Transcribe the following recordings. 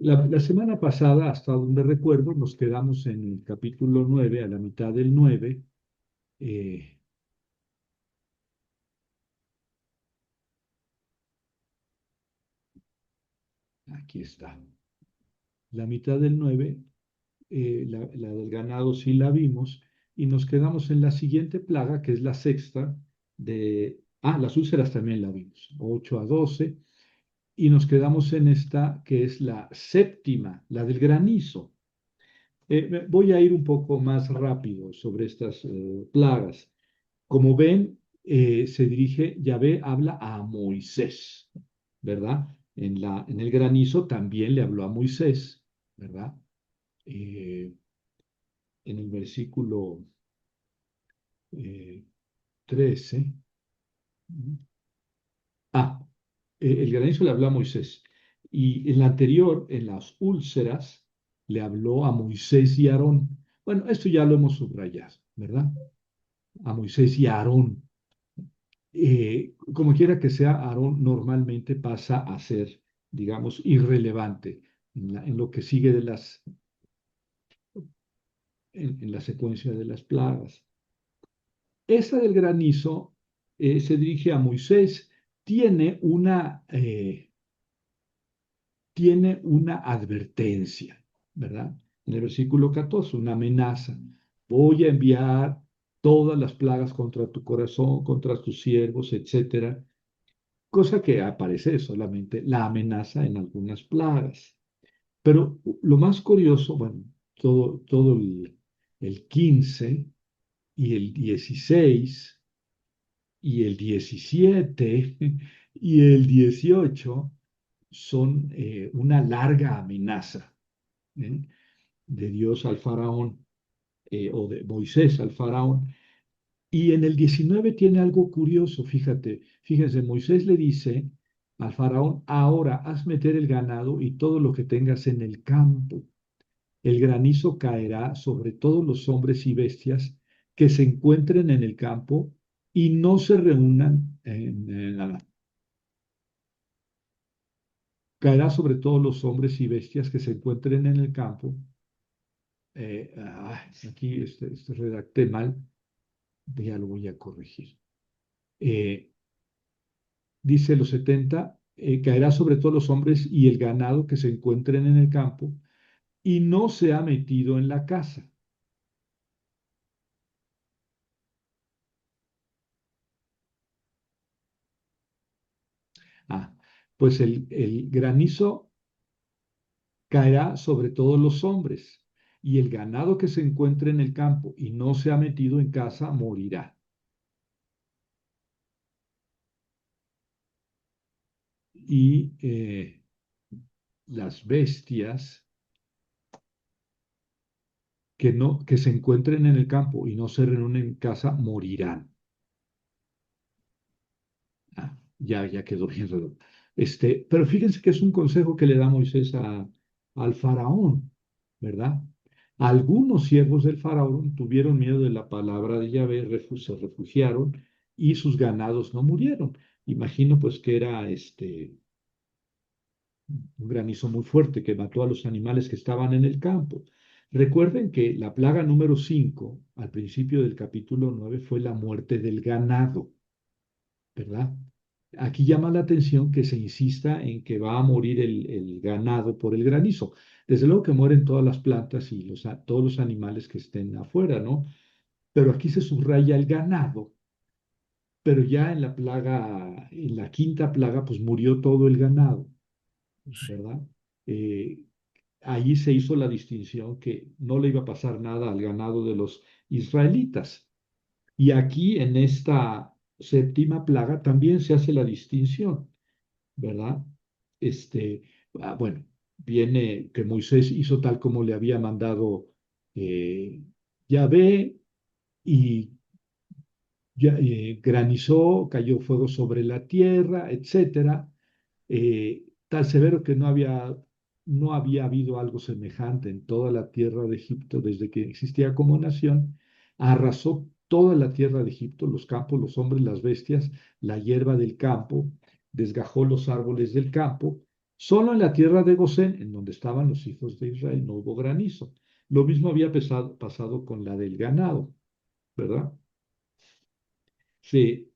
La semana pasada, hasta donde recuerdo, nos quedamos en el capítulo 9, a la mitad del 9. eh, Aquí está. La mitad del 9, la del ganado sí la vimos, y nos quedamos en la siguiente plaga, que es la sexta las úlceras también la vimos, 8 a 12, y nos quedamos en esta, que es la séptima, la del granizo. Voy a ir un poco más rápido sobre estas plagas. Como ven, se dirige, Yahvé habla a Moisés, ¿verdad? En el granizo también le habló a Moisés, ¿verdad? Eh, en el versículo 13. Ah, el granizo le habló a Moisés. Y en la anterior, en las úlceras, le habló a Moisés y Aarón. Bueno, esto ya lo hemos subrayado, ¿verdad? A Moisés y a Aarón. Como quiera que sea, Aarón normalmente pasa a ser, digamos, irrelevante en lo que sigue en la secuencia de las plagas. Esa del granizo se dirige a Moisés, tiene una advertencia, ¿verdad? En el versículo 14, una amenaza. Voy a enviar todas las plagas contra tu corazón, contra tus siervos, etcétera, cosa que aparece solamente la amenaza en algunas plagas. Pero lo más curioso, bueno, todo el 15 y el 16 y el 17 y el 18 son una larga amenaza, ¿eh? De Dios al faraón, o de Moisés al faraón. Y en el 19 tiene algo curioso, fíjense, Moisés le dice al faraón: ahora haz meter el ganado y todo lo que tengas en el campo. El granizo caerá sobre todos los hombres y bestias que se encuentren en el campo y no se reúnan en nada. Caerá sobre todos los hombres y bestias que se encuentren en el campo. Aquí redacté mal, ya lo voy a corregir. Eh, Dice los 70, caerá sobre todos los hombres y el ganado que se encuentren en el campo y no se ha metido en la casa. Ah, pues el granizo caerá sobre todos los hombres y el ganado que se encuentre en el campo y no se ha metido en casa morirá. Y las bestias que se encuentren en el campo y no se reúnen en casa morirán. Ya quedó bien redondo. Pero fíjense que es un consejo que le da Moisés al faraón, ¿verdad? Algunos siervos del faraón tuvieron miedo de la palabra de Yahvé, se refugiaron y sus ganados no murieron. Imagino pues que era un granizo muy fuerte que mató a los animales que estaban en el campo. Recuerden que la plaga número 5 al principio del capítulo 9 fue la muerte del ganado, ¿verdad? Aquí llama la atención que se insista en que va a morir el ganado por el granizo. Desde luego que mueren todas las plantas y todos los animales que estén afuera, ¿no? Pero aquí se subraya el ganado, pero ya en la quinta plaga, pues murió todo el ganado, Sí. ¿verdad? Eh, Ahí se hizo la distinción que no le iba a pasar nada al ganado de los israelitas. Y aquí en esta séptima plaga también se hace la distinción, ¿verdad? Este, bueno, viene que Moisés hizo tal como le había mandado eh, Yahvé, y granizó, cayó fuego sobre la tierra, etcétera, tan severo que no había habido algo semejante en toda la tierra de Egipto desde que existía como nación. Arrasó toda la tierra de Egipto, los campos, los hombres, las bestias, la hierba del campo, desgajó los árboles del campo Solo en la tierra de Gosén, en donde estaban los hijos de Israel, no hubo granizo. Lo mismo había pasado con la del ganado, ¿verdad? Sí,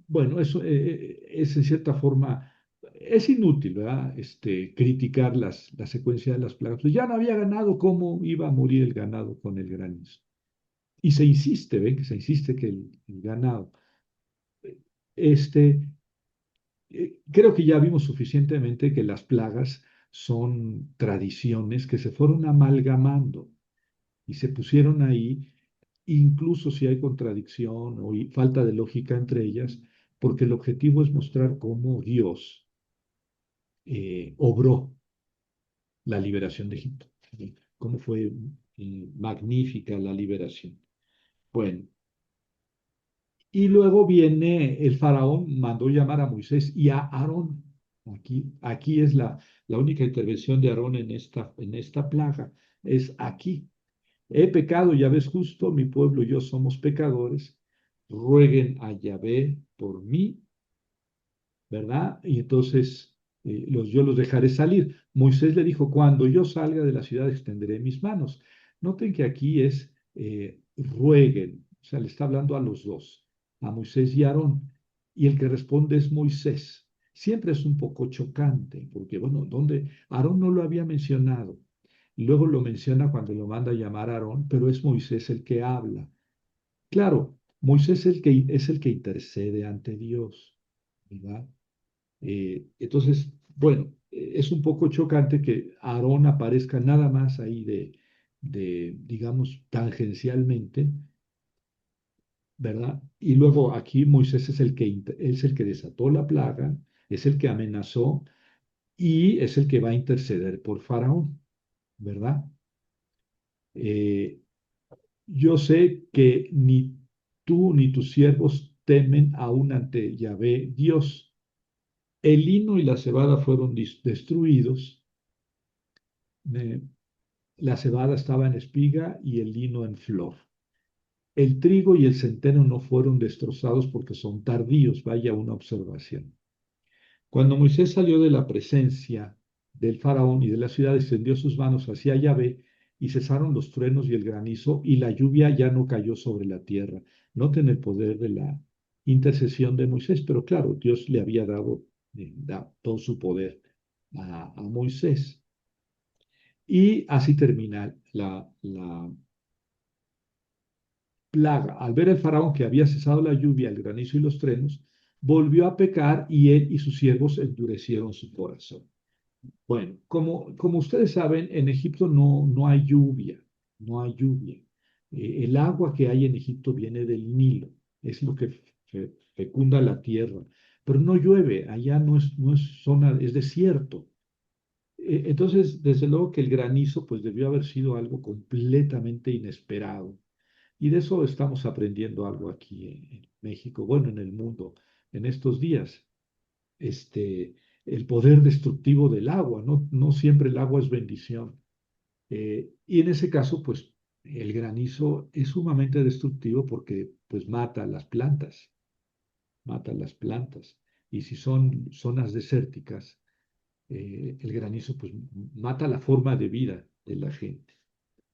bueno, eso es en cierta forma, es inútil, ¿verdad? Criticar la secuencia de las plagas. Pues ya no había ganado, ¿cómo iba a morir el ganado con el granizo? Y se insiste, ven que se insiste que el ganado, este, creo que ya vimos suficientemente que las plagas son tradiciones que se fueron amalgamando y se pusieron ahí, incluso si hay contradicción o falta de lógica entre ellas, porque el objetivo es mostrar cómo Dios obró la liberación de Egipto, ¿sí? Cómo fue magnífica la liberación. Bueno, y luego viene el faraón, mandó llamar a Moisés y a Aarón. Aquí es la única intervención de Aarón en esta plaga, es aquí. He pecado, ya ves justo, mi pueblo y yo somos pecadores, rueguen a Yahvé por mí, ¿verdad? Y entonces yo los dejaré salir. Moisés le dijo, cuando yo salga de la ciudad extenderé mis manos. Noten que aquí es rueguen, o sea, le está hablando a los dos, a Moisés y a Aarón, y el que responde es Moisés. Siempre es un poco chocante, porque bueno, ¿dónde? Aarón no lo había mencionado. Luego lo menciona cuando lo manda a llamar a Aarón, pero es Moisés el que habla. Claro, Moisés es el que intercede ante Dios, ¿verdad? Entonces, bueno, es un poco chocante que Aarón aparezca nada más ahí digamos, tangencialmente, ¿verdad? Y luego aquí Moisés es el que desató la plaga, es el que amenazó y es el que va a interceder por Faraón, ¿verdad? Eh, yo sé que ni tú ni tus siervos temen aún ante Yahvé Dios. El lino y la cebada fueron destruidos. eh, La cebada estaba en espiga y el lino en flor. El trigo y el centeno no fueron destrozados porque son tardíos. Vaya una observación. Cuando Moisés salió de la presencia del faraón y de la ciudad, extendió sus manos hacia Yahvé y cesaron los truenos y el granizo y la lluvia ya no cayó sobre la tierra. Noten el poder de la intercesión de Moisés, pero claro, Dios le había dado todo su poder a Moisés. Y así termina la plaga. Al ver el faraón que había cesado la lluvia, el granizo y los truenos, volvió a pecar y él y sus siervos endurecieron su corazón. Bueno, como ustedes saben, en Egipto no hay lluvia, no hay lluvia. El agua que hay en Egipto viene del Nilo, es lo que fecunda la tierra, pero no llueve, allá no es zona, es desierto. Entonces, desde luego que el granizo pues debió haber sido algo completamente inesperado. Y de eso estamos aprendiendo algo aquí en México, bueno, en el mundo, en estos días. El poder destructivo del agua, ¿no? No siempre el agua es bendición. Y en ese caso, pues el granizo es sumamente destructivo porque pues mata las plantas. Y si son zonas desérticas, el granizo pues mata la forma de vida de la gente.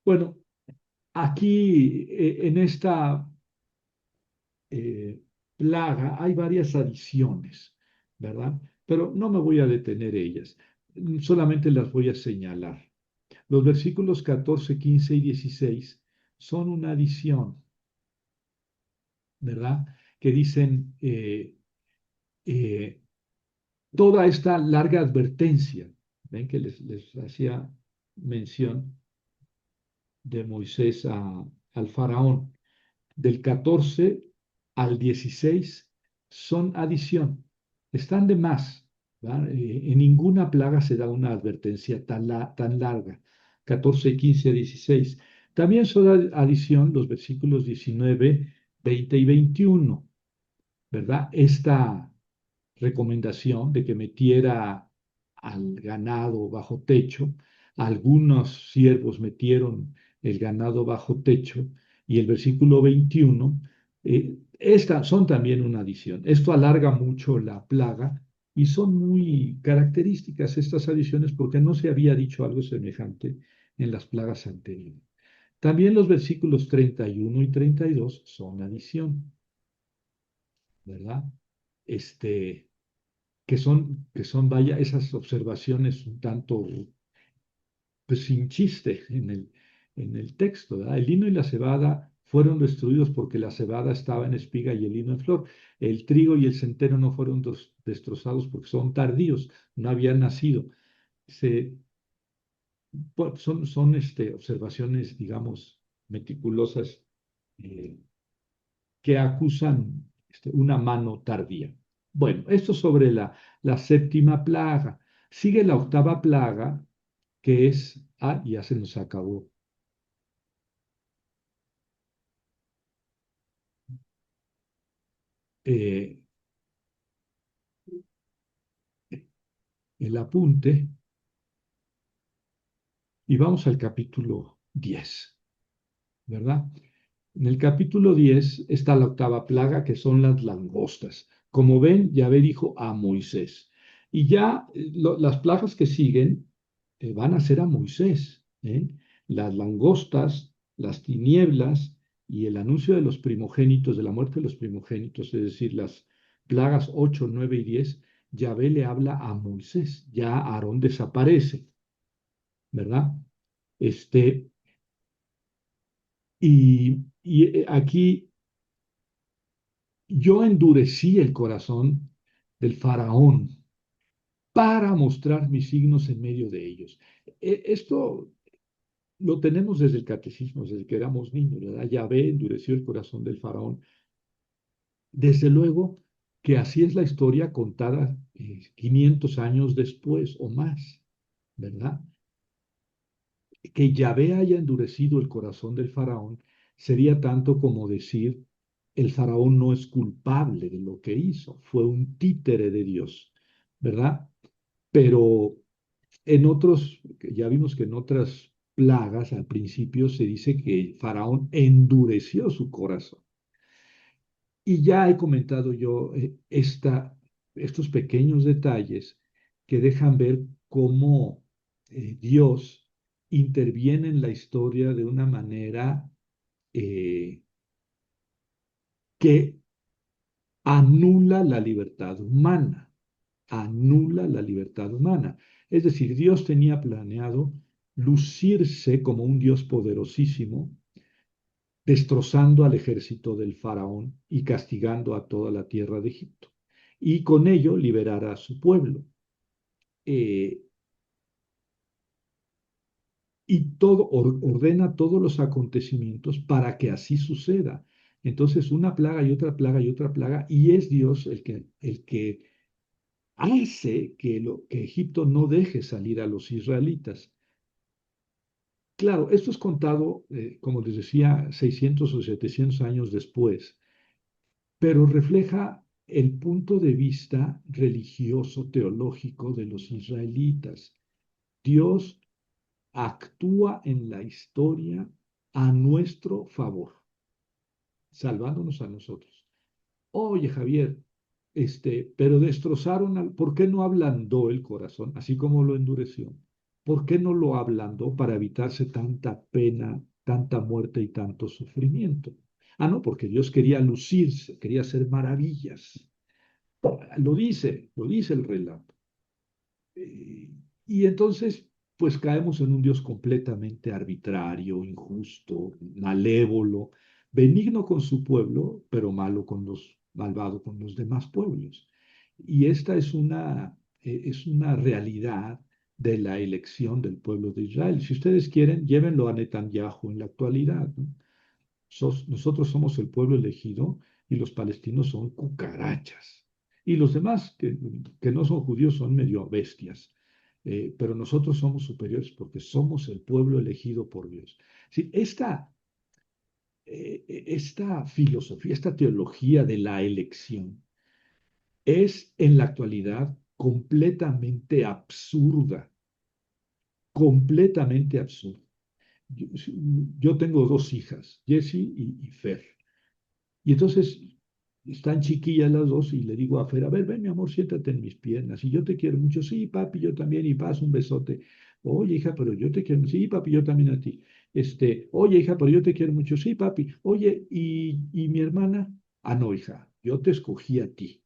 Bueno, aquí en esta eh, plaga hay varias adiciones, ¿verdad? Pero no me voy a detener ellas, solamente las voy a señalar. Los versículos 14, 15 y 16 son una adición, ¿verdad? Que dicen eh, toda esta larga advertencia, ¿ven? Que les hacía mención de Moisés al faraón. Del 14 al 16 son adición, están de más, ¿verdad? En ninguna plaga se da una advertencia tan larga, 14, 15, 16. También son adición los versículos 19, 20 y 21, ¿verdad? Esta recomendación de que metiera al ganado bajo techo. Algunos siervos metieron el ganado bajo techo y el versículo 21, estas son también una adición. Esto alarga mucho la plaga Y son muy características estas adiciones porque no se había dicho algo semejante en las plagas anteriores. También los versículos 31 y 32 son adición, ¿verdad? Este, vaya, esas observaciones un tanto, pues sin chiste en el texto, ¿verdad? El lino y la cebada fueron destruidos porque la cebada estaba en espiga y el lino en flor. El trigo y el centeno no fueron destrozados porque son tardíos, no habían nacido. Se, son observaciones, digamos, meticulosas, eh, que acusan una mano tardía. Bueno, esto sobre la séptima plaga. Sigue la octava plaga, que es, ya se nos acabó, eh, el apunte, y vamos al capítulo 10, ¿verdad? En el capítulo 10 está la octava plaga, que son las langostas. Como ven, Yahvé dijo a Moisés. Y ya las plagas que siguen van a ser a Moisés. ¿Eh? Las langostas, las tinieblas y el anuncio de los primogénitos, de la muerte de los primogénitos, es decir, las plagas 8, 9 y 10, Yahvé le habla a Moisés. Ya Aarón desaparece, ¿verdad? Este, aquí yo endurecí el corazón del faraón para mostrar mis signos en medio de ellos. Esto lo tenemos desde el catecismo, desde que éramos niños, ¿verdad? Yahvé endureció el corazón del faraón. Desde luego que así es la historia contada 500 años después o más, ¿verdad? Que Yahvé haya endurecido el corazón del faraón sería tanto como decir, el faraón no es culpable de lo que hizo, fue un títere de Dios, ¿verdad? Pero en otros, ya vimos que en otras plagas al principio se dice que el faraón endureció su corazón. Y ya he comentado yo estos pequeños detalles que dejan ver cómo Dios interviene en la historia de una manera eh, que anula la libertad humana, anula la libertad humana. Es decir, Dios tenía planeado lucirse como un Dios poderosísimo, destrozando al ejército del faraón y castigando a toda la tierra de Egipto. Y con ello liberar a su pueblo. Eh, y ordena todos los acontecimientos para que así suceda. Entonces, una plaga y otra plaga y otra plaga, y es Dios el que hace que Egipto no deje salir a los israelitas. Claro, esto es contado, como les decía, 600 o 700 años después, pero refleja el punto de vista religioso, teológico de los israelitas. Dios actúa en la historia a nuestro favor, salvándonos a nosotros. Oye, Javier, pero destrozaron ¿por qué no ablandó el corazón, así como lo endureció? ¿Por qué no lo ablandó para evitarse tanta pena, tanta muerte y tanto sufrimiento? Ah, no, porque Dios quería lucirse, quería hacer maravillas. Lo dice el relato. Eh, y entonces, pues caemos en un Dios completamente arbitrario, injusto, malévolo, benigno con su pueblo, pero malvado con los demás pueblos. Y esta es una realidad de la elección del pueblo de Israel. Si ustedes quieren, llévenlo a Netanyahu en la actualidad, ¿no? Nosotros somos el pueblo elegido y los palestinos son cucarachas. Y los demás que no son judíos son medio bestias. Pero nosotros somos superiores porque somos el pueblo elegido por Dios. Sí, esta filosofía, esta teología de la elección es en la actualidad completamente absurda, completamente absurda. Yo, yo tengo dos hijas, Jessie y Fer. Y entonces están chiquillas las dos y le digo a Fer, a ver, ven mi amor, siéntate en mis piernas y yo te quiero mucho, sí, papi, yo también, y paso un besote. Oye, hija, pero yo te quiero, sí, papi, yo también a ti. Oye, hija, pero yo te quiero mucho, sí, papi. Oye, ¿y mi hermana? Ah, no, hija, yo te escogí a ti.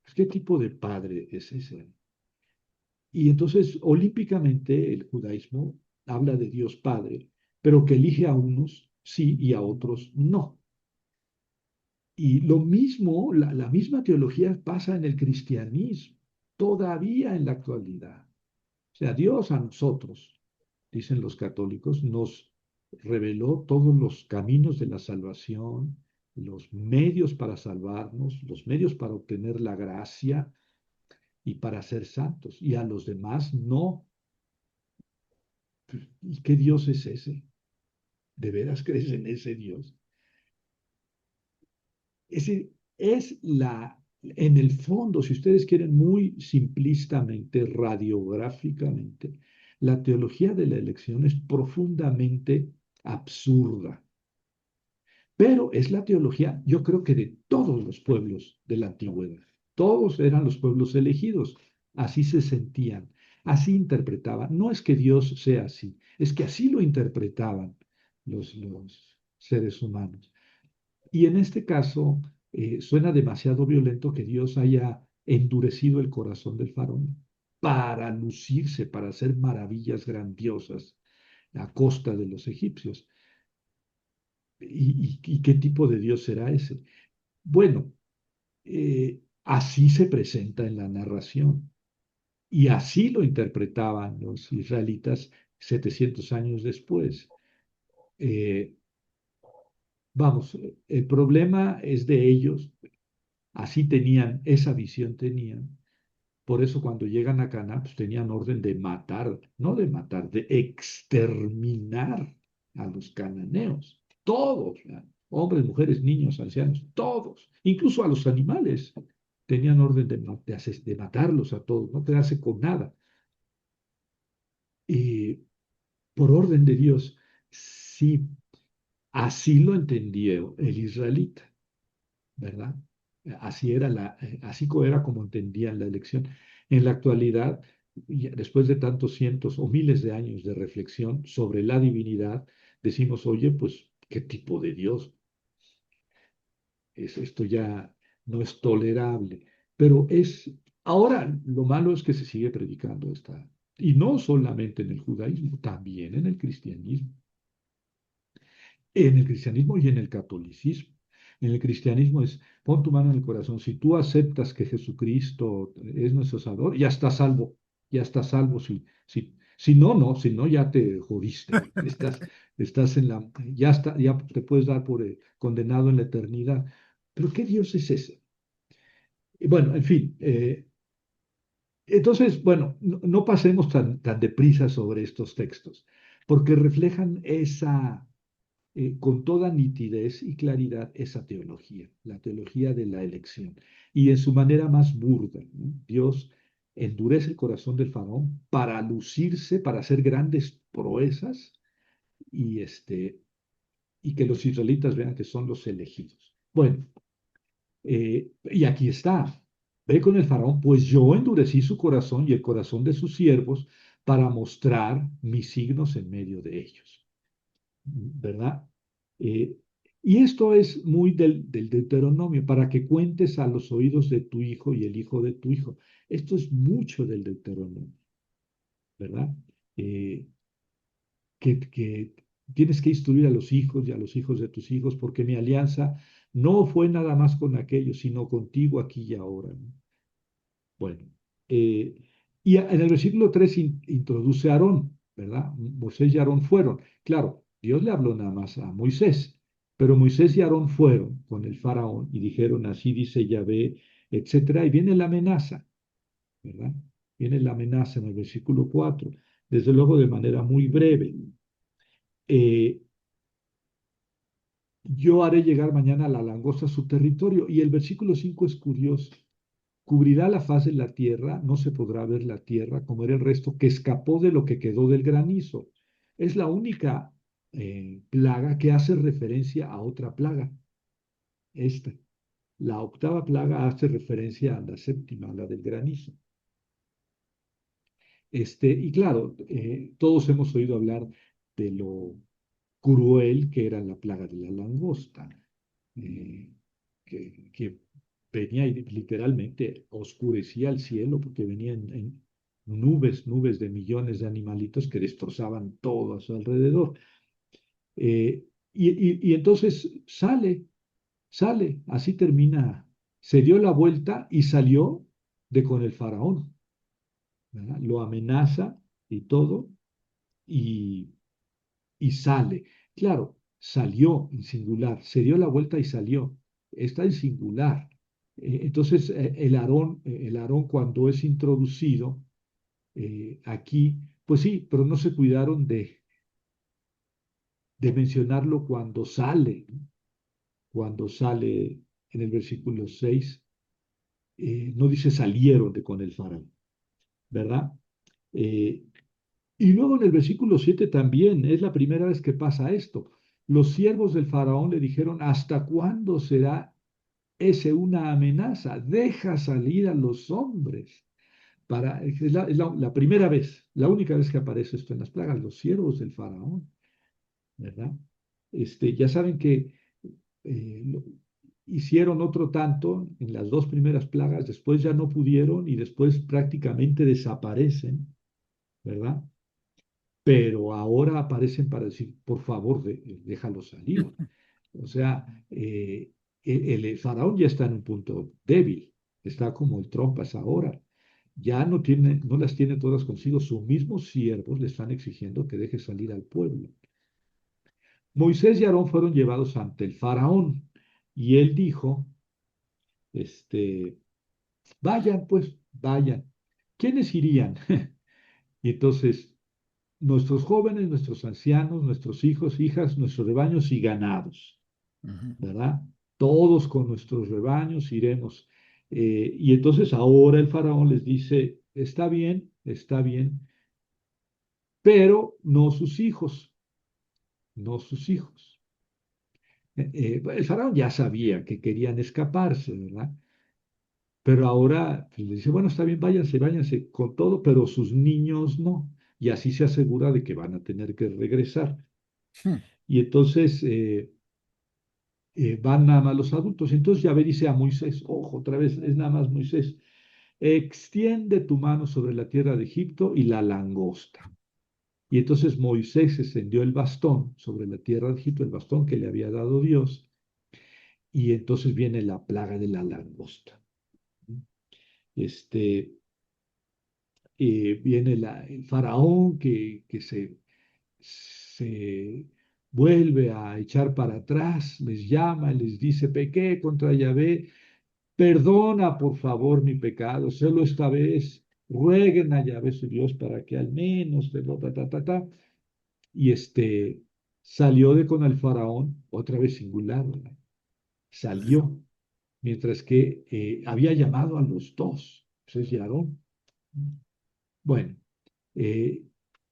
Pues, ¿qué tipo de padre es ese? Y entonces, olímpicamente, el judaísmo habla de Dios Padre, pero que elige a unos sí y a otros no. Y lo mismo, la misma teología pasa en el cristianismo, todavía en la actualidad. O sea, Dios a nosotros, dicen los católicos, nos reveló todos los caminos de la salvación, los medios para salvarnos, los medios para obtener la gracia y para ser santos. Y a los demás no. ¿Y qué Dios es ese? ¿De veras crees en ese Dios? Ese es en el fondo, si ustedes quieren muy simplistamente, radiográficamente, la teología de la elección es profundamente absurda, pero es la teología, yo creo que de todos los pueblos de la antigüedad. Todos eran los pueblos elegidos, así se sentían, así interpretaban. No es que Dios sea así, es que así lo interpretaban los seres humanos. Y en este caso, suena demasiado violento que Dios haya endurecido el corazón del faraón para lucirse, para hacer maravillas grandiosas a costa de los egipcios. ¿Y qué tipo de Dios será ese? Bueno, así se presenta en la narración y así lo interpretaban los israelitas 700 años después. Eh, vamos, el problema es de ellos. Así tenían, esa visión tenían. Por eso cuando llegan a Canaán, pues tenían orden de matar, no de matar, de exterminar a los cananeos. Todos, ¿verdad? Hombres, mujeres, niños, ancianos, todos, incluso a los animales. Tenían orden de matarlos a todos, no quedarse con nada. Y por orden de Dios, sí, así lo entendió el israelita. ¿Verdad? Así era como entendían la elección. En la actualidad, después de tantos cientos o miles de años de reflexión sobre la divinidad, decimos, oye, pues, ¿qué tipo de Dios? Esto ya no es tolerable. Pero ahora lo malo es que se sigue predicando esta, y no solamente en el judaísmo, también en el cristianismo y en el catolicismo. En el cristianismo es, pon tu mano en el corazón, si tú aceptas que Jesucristo es nuestro Salvador, ya estás salvo, si no, no, si no, ya te jodiste, estás ya te puedes dar por condenado en la eternidad. Pero ¿qué Dios es ese? Y bueno, en fin, entonces, bueno, no pasemos tan deprisa sobre estos textos, porque reflejan con toda nitidez y claridad esa teología, la teología de la elección. Y en su manera más burda, ¿no? Dios endurece el corazón del faraón para lucirse, para hacer grandes proezas y, y que los israelitas vean que son los elegidos. Bueno, y aquí está. Ve con el faraón, pues yo endurecí su corazón y el corazón de sus siervos para mostrar mis signos en medio de ellos. ¿Verdad? Eh, y esto es muy del Deuteronomio, para que cuentes a los oídos de tu hijo y el hijo de tu hijo. Esto es mucho del Deuteronomio, ¿verdad? Eh, que tienes que instruir a los hijos y a los hijos de tus hijos, porque mi alianza no fue nada más con aquellos, sino contigo aquí y ahora, ¿no? Bueno, eh, en el versículo 3 introduce a Aarón, ¿verdad? Moisés y Aarón fueron. Claro, Dios le habló nada más a Moisés, pero Moisés y Aarón fueron con el faraón y dijeron, así dice Yahvé, etcétera. Y viene la amenaza, ¿verdad? Viene la amenaza en el versículo 4, desde luego de manera muy breve. Eh, yo haré llegar mañana a la langosta a su territorio. Y el versículo 5 es curioso. Cubrirá la faz de la tierra, no se podrá ver la tierra, como era el resto que escapó de lo que quedó del granizo. Es la única. plaga que hace referencia a otra plaga, esta. La octava plaga hace referencia a la séptima, a la del granizo. Y claro, todos hemos oído hablar de lo cruel que era la plaga de la langosta, eh, que venía y literalmente oscurecía el cielo porque venían en nubes, nubes de millones de animalitos que destrozaban todo a su alrededor. Y entonces sale, así termina. Se dio la vuelta y salió de con el faraón, ¿verdad? Lo amenaza y todo, y, y sale. Claro, salió en singular, se dio la vuelta y salió. Está en singular. Entonces, el Aarón cuando es introducido aquí, pues sí, pero no se cuidaron de mencionarlo cuando sale, ¿no? Cuando sale en el versículo 6 no dice salieron de con el faraón, ¿verdad? Eh, y luego en el versículo 7 también es la primera vez que pasa esto. Los siervos del faraón le dijeron, ¿hasta cuándo será ese una amenaza? Deja salir a los hombres. Es la primera vez, la única vez que aparece esto en las plagas, los siervos del faraón, ¿verdad? Ya saben que lo- hicieron otro tanto en las dos primeras plagas, después ya no pudieron y después prácticamente desaparecen, ¿verdad? Pero ahora aparecen para decir, por favor, déjalo salir. O sea, el faraón ya está en un punto débil, está como el trompas ahora. Ya no las tiene todas consigo, sus mismos siervos le están exigiendo que deje salir al pueblo. Moisés y Aarón fueron llevados ante el faraón y él dijo, este, vayan pues, vayan. ¿Quiénes irían? Y entonces, nuestros jóvenes, nuestros ancianos, nuestros hijos, hijas, nuestros rebaños y ganados, Ujú. ¿verdad? Todos con nuestros rebaños iremos. Y entonces ahora el faraón les dice, está bien, pero no sus hijos, no sus hijos. El faraón ya sabía que querían escaparse, ¿verdad? Pero ahora pues, le dice, bueno, está bien, váyanse, váyanse con todo, pero sus niños no. Y así se asegura de que van a tener que regresar. Hmm. Y entonces van nada más los adultos. Entonces Yahvé dice a Moisés, ojo, otra vez es nada más Moisés, extiende tu mano sobre la tierra de Egipto y la langosta. Y entonces Moisés extendió el bastón sobre la tierra de Egipto, el bastón que le había dado Dios, y entonces viene la plaga de la langosta. Este, Viene el faraón que se vuelve a echar para atrás, les llama, les dice, pequé contra Yahvé, perdona por favor mi pecado, solo esta vez, rueguen a Yahvé su Dios para que al menos, ta, ta, ta, ta. Y salió de con el faraón, otra vez singular, ¿verdad? Salió, mientras que había llamado a los dos, Moisés y Aarón. Bueno, eh,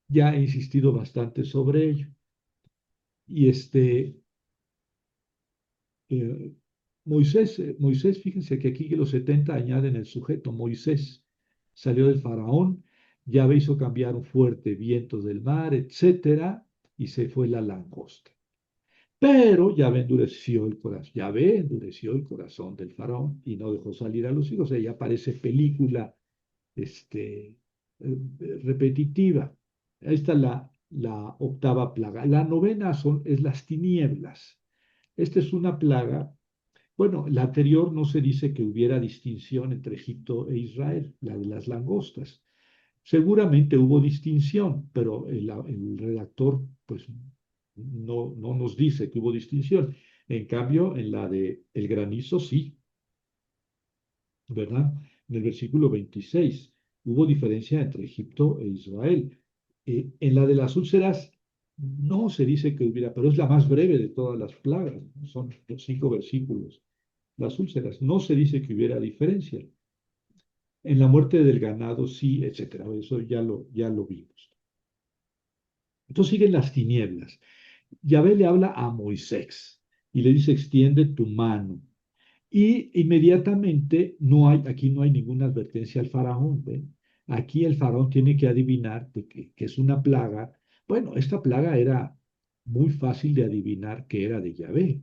ya he insistido bastante sobre ello. Y eh, Moisés, fíjense que aquí los 70 añaden el sujeto, Moisés salió del faraón, Yahvé hizo cambiar un fuerte viento del mar, etcétera, y se fue la langosta. Pero Yahvé endureció el corazón del faraón y no dejó salir a los hijos. Ella parece película repetitiva. Ahí está la octava plaga. La novena es las tinieblas. Esta es una plaga. Bueno, la anterior no se dice que hubiera distinción entre Egipto e Israel, la de las langostas. Seguramente hubo distinción, pero el redactor pues no nos dice que hubo distinción. En cambio, en la de el granizo sí, ¿verdad? En el versículo 26 hubo diferencia entre Egipto e Israel. En la de las úlceras no se dice que hubiera, pero es la más breve de todas las plagas, ¿no? Son los 5 versículos. Las úlceras, no se dice que hubiera diferencia. En la muerte del ganado sí, etcétera. Eso ya lo vimos. Entonces siguen las tinieblas. Yahvé le habla a Moisés y le dice, extiende tu mano. Y inmediatamente aquí no hay ninguna advertencia al faraón, ¿ven? Aquí el faraón tiene que adivinar que es una plaga. Bueno, esta plaga era muy fácil de adivinar que era de Yahvé.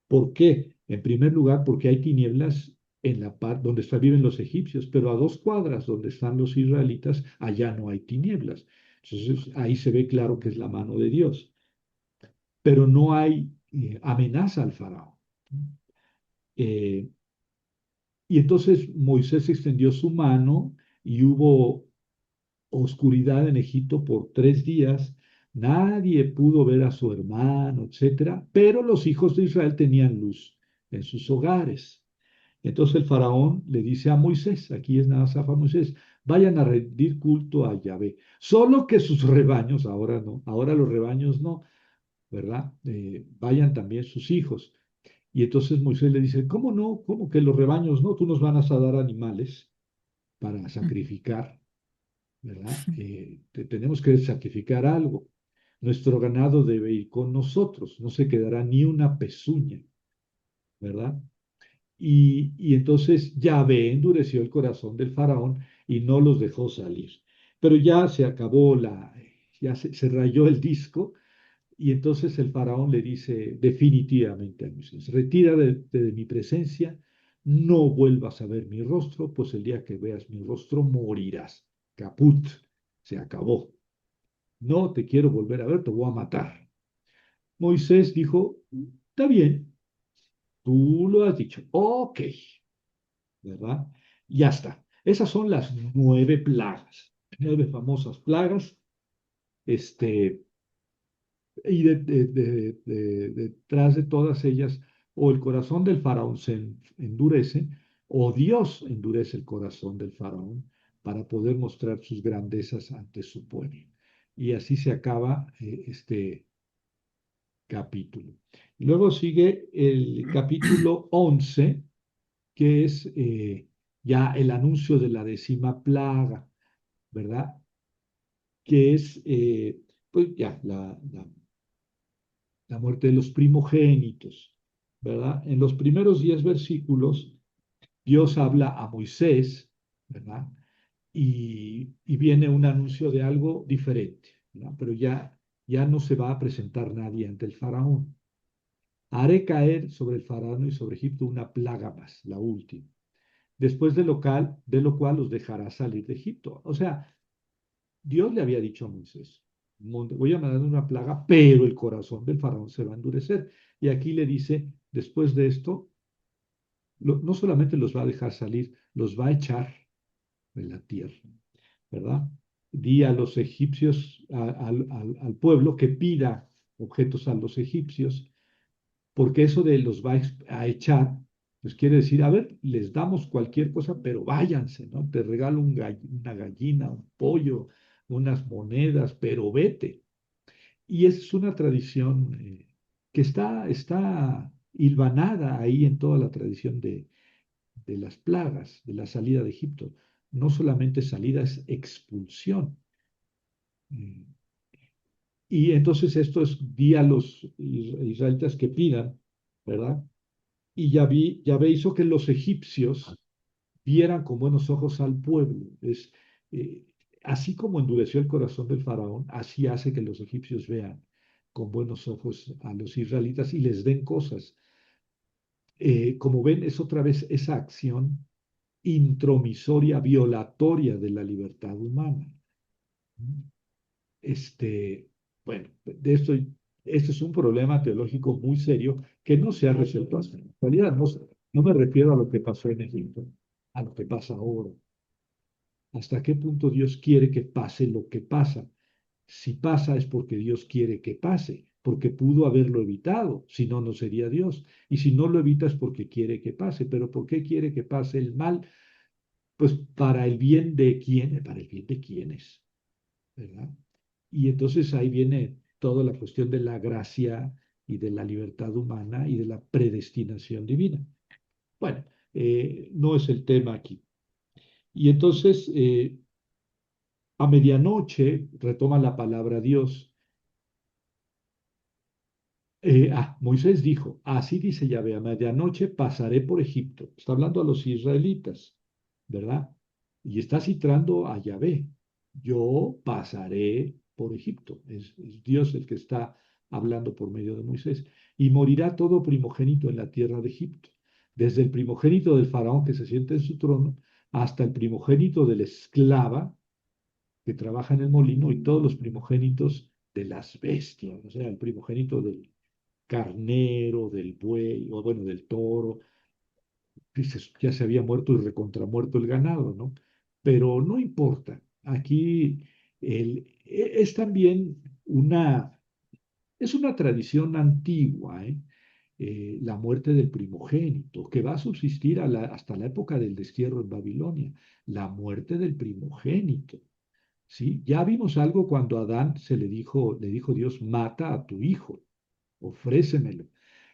¿Por qué? En primer lugar, porque hay tinieblas en la parte donde viven los egipcios, pero a 2 cuadras donde están los israelitas, allá no hay tinieblas. Entonces ahí se ve claro que es la mano de Dios, pero no hay amenaza al faraón. Eh, y entonces Moisés extendió su mano y hubo oscuridad en Egipto por 3 días. Nadie pudo ver a su hermano, etcétera, pero los hijos de Israel tenían luz en sus hogares. Entonces el faraón le dice a Moisés, aquí es nada más a Moisés, vayan a rendir culto a Yahvé. Solo que sus rebaños, ahora no, ahora los rebaños no, ¿verdad? Vayan también sus hijos. Y entonces Moisés le dice, ¿cómo no? ¿Cómo que los rebaños no? Tú nos vas a dar animales para sacrificar, ¿verdad? Tenemos que sacrificar algo. Nuestro ganado debe ir con nosotros, no se quedará ni una pezuña, ¿verdad? Y entonces Yahvé endureció el corazón del faraón y no los dejó salir. Pero ya se acabó ya se rayó el disco y entonces el faraón le dice definitivamente a Moisés, retírate de mi presencia, no vuelvas a ver mi rostro, pues el día que veas mi rostro morirás. Caput, se acabó. No te quiero volver a ver, te voy a matar. Moisés dijo, está bien, tú lo has dicho, ok, ¿verdad? Ya está. Esas son las 9 plagas, 9 famosas plagas, este, y detrás de todas ellas, o el corazón del faraón se endurece, o Dios endurece el corazón del faraón para poder mostrar sus grandezas ante su pueblo. Y así se acaba este capítulo. Luego sigue el capítulo 11, que es ya el anuncio de la 10ª plaga, ¿verdad? Que es, pues ya, la muerte de los primogénitos, ¿verdad? En los primeros 10 versículos, Dios habla a Moisés, ¿verdad? Y viene un anuncio de algo diferente, ¿verdad? Pero ya no se va a presentar nadie ante el faraón. Haré caer sobre el faraón y sobre Egipto una plaga más, la última. Después de lo cual los dejará salir de Egipto. O sea, Dios le había dicho a Moisés, voy a mandar una plaga, pero el corazón del faraón se va a endurecer. Y aquí le dice, después de esto, no solamente los va a dejar salir, los va a echar de la tierra, ¿verdad? Di a los egipcios, al pueblo que pida objetos a los egipcios, porque eso de los va a echar, pues quiere decir, a ver, les damos cualquier cosa, pero váyanse, ¿no? Te regalo una gallina, un pollo, unas monedas, pero vete. Y esa es una tradición que está hilvanada ahí en toda la tradición de las plagas, de la salida de Egipto. No solamente salida, es expulsión. Mm. Y entonces esto es, di a los israelitas que pidan, ¿verdad? Y Yahvé hizo que los egipcios vieran con buenos ojos al pueblo. Eh, Así como endureció el corazón del faraón, así hace que los egipcios vean con buenos ojos a los israelitas y les den cosas. Como ven, es otra vez esa acción intromisoria, violatoria de la libertad humana. Este, bueno, esto es un problema teológico muy serio que no se ha resuelto hasta la actualidad. No me refiero a lo que pasó en Egipto, a lo que pasa ahora. ¿Hasta qué punto Dios quiere que pase lo que pasa? Si pasa es porque Dios quiere que pase, porque pudo haberlo evitado, si no, no sería Dios. Y si no lo evita es porque quiere que pase. Pero ¿por qué quiere que pase el mal? Pues para el bien de quién, para el bien de quiénes, ¿verdad? Y entonces ahí viene toda la cuestión de la gracia y de la libertad humana y de la predestinación divina. Bueno, no es el tema aquí. Y entonces, a medianoche, retoma la palabra Dios Moisés dijo, así dice Yahvé, a medianoche pasaré por Egipto. Está hablando a los israelitas, ¿verdad? Y está citando a Yahvé. Yo pasaré por Egipto. Es Dios el que está hablando por medio de Moisés. Y morirá todo primogénito en la tierra de Egipto, desde el primogénito del faraón que se sienta en su trono, hasta el primogénito de la esclava que trabaja en el molino y todos los primogénitos de las bestias, o sea, el primogénito del carnero, del buey, o bueno, del toro, dices, ya se había muerto y recontramuerto el ganado, ¿no? Pero no importa, aquí es también es una tradición antigua, ¿eh? La muerte del primogénito, que va a subsistir hasta la época del destierro en Babilonia, la muerte del primogénito, ¿sí? Ya vimos algo cuando a Adán le dijo Dios, mata a tu hijo, ofrécemelo.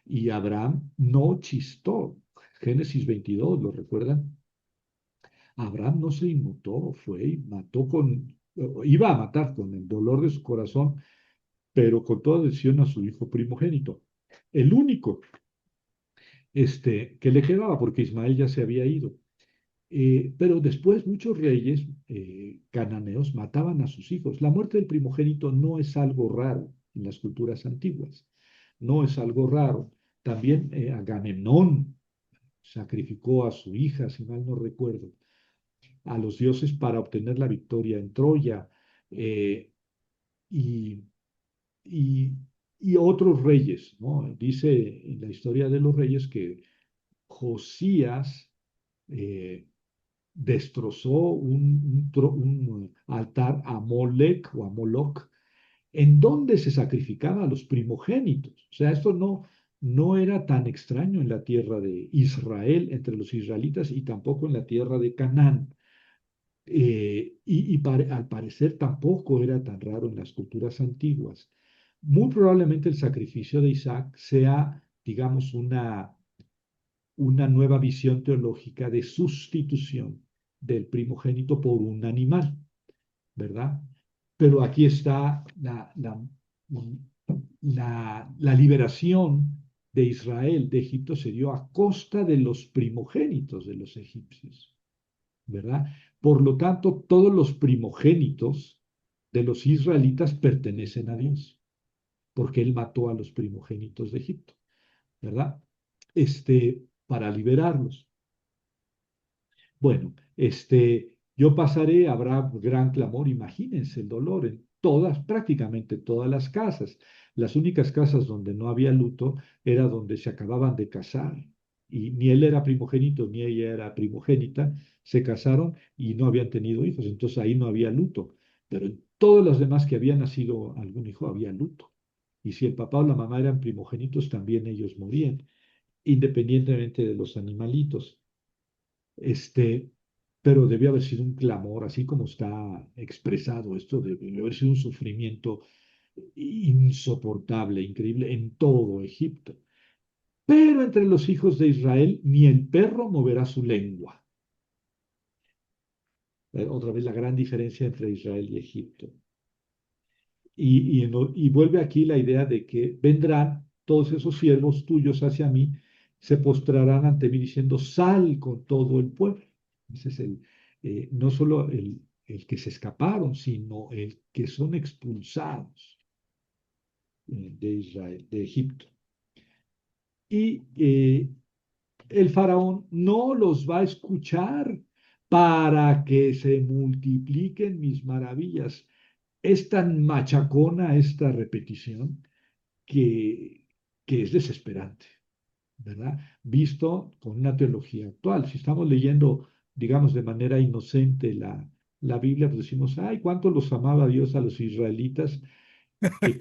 Y Abraham no chistó. Génesis 22, ¿lo recuerdan? Abraham no se inmutó, fue y mató iba a matar con el dolor de su corazón, pero con toda decisión a su hijo primogénito. El único que le quedaba, porque Ismael ya se había ido. Pero después muchos reyes cananeos mataban a sus hijos. La muerte del primogénito no es algo raro en las culturas antiguas, no es algo raro. También Agamenón sacrificó a su hija, si mal no recuerdo, a los dioses para obtener la victoria en Troya. eh, y, y, y otros reyes, ¿no? Dice en la historia de los reyes que Josías destrozó un altar a Molec o a Moloch, en donde se sacrificaba a los primogénitos. O sea, esto no era tan extraño en la tierra de Israel, entre los israelitas, y tampoco en la tierra de Canaán. Al parecer tampoco era tan raro en las culturas antiguas. Muy probablemente el sacrificio de Isaac sea, digamos, una nueva visión teológica de sustitución del primogénito por un animal, ¿verdad? Pero aquí está la liberación de Israel de Egipto se dio a costa de los primogénitos de los egipcios, ¿verdad? Por lo tanto, todos los primogénitos de los israelitas pertenecen a Dios, porque Él mató a los primogénitos de Egipto, ¿verdad? Para liberarlos. Bueno, yo pasaré, habrá gran clamor, imagínense el dolor en todas, prácticamente todas las casas. Las únicas casas donde no había luto era donde se acababan de casar. Y ni él era primogénito, ni ella era primogénita, se casaron y no habían tenido hijos, entonces ahí no había luto. Pero en todas las demás que había nacido algún hijo había luto. Y si el papá o la mamá eran primogénitos, también ellos morían, independientemente de los animalitos. Este, pero debió haber sido un clamor, así como está expresado esto, debió haber sido un sufrimiento insoportable, increíble en todo Egipto. Pero entre los hijos de Israel ni el perro moverá su lengua. Otra vez la gran diferencia entre Israel y Egipto. Y vuelve aquí la idea de que vendrán todos esos siervos tuyos hacia mí, se postrarán ante mí diciendo, sal con todo el pueblo. Ese es no solo el que se escaparon, sino el que son expulsados de Israel, de Egipto. Y el faraón no los va a escuchar para que se multipliquen mis maravillas. Es tan machacona esta repetición que, que es desesperante, ¿verdad? Visto con una teología actual. Si estamos leyendo, digamos, de manera inocente la Biblia, pues decimos, ay, cuánto los amaba Dios a los israelitas, que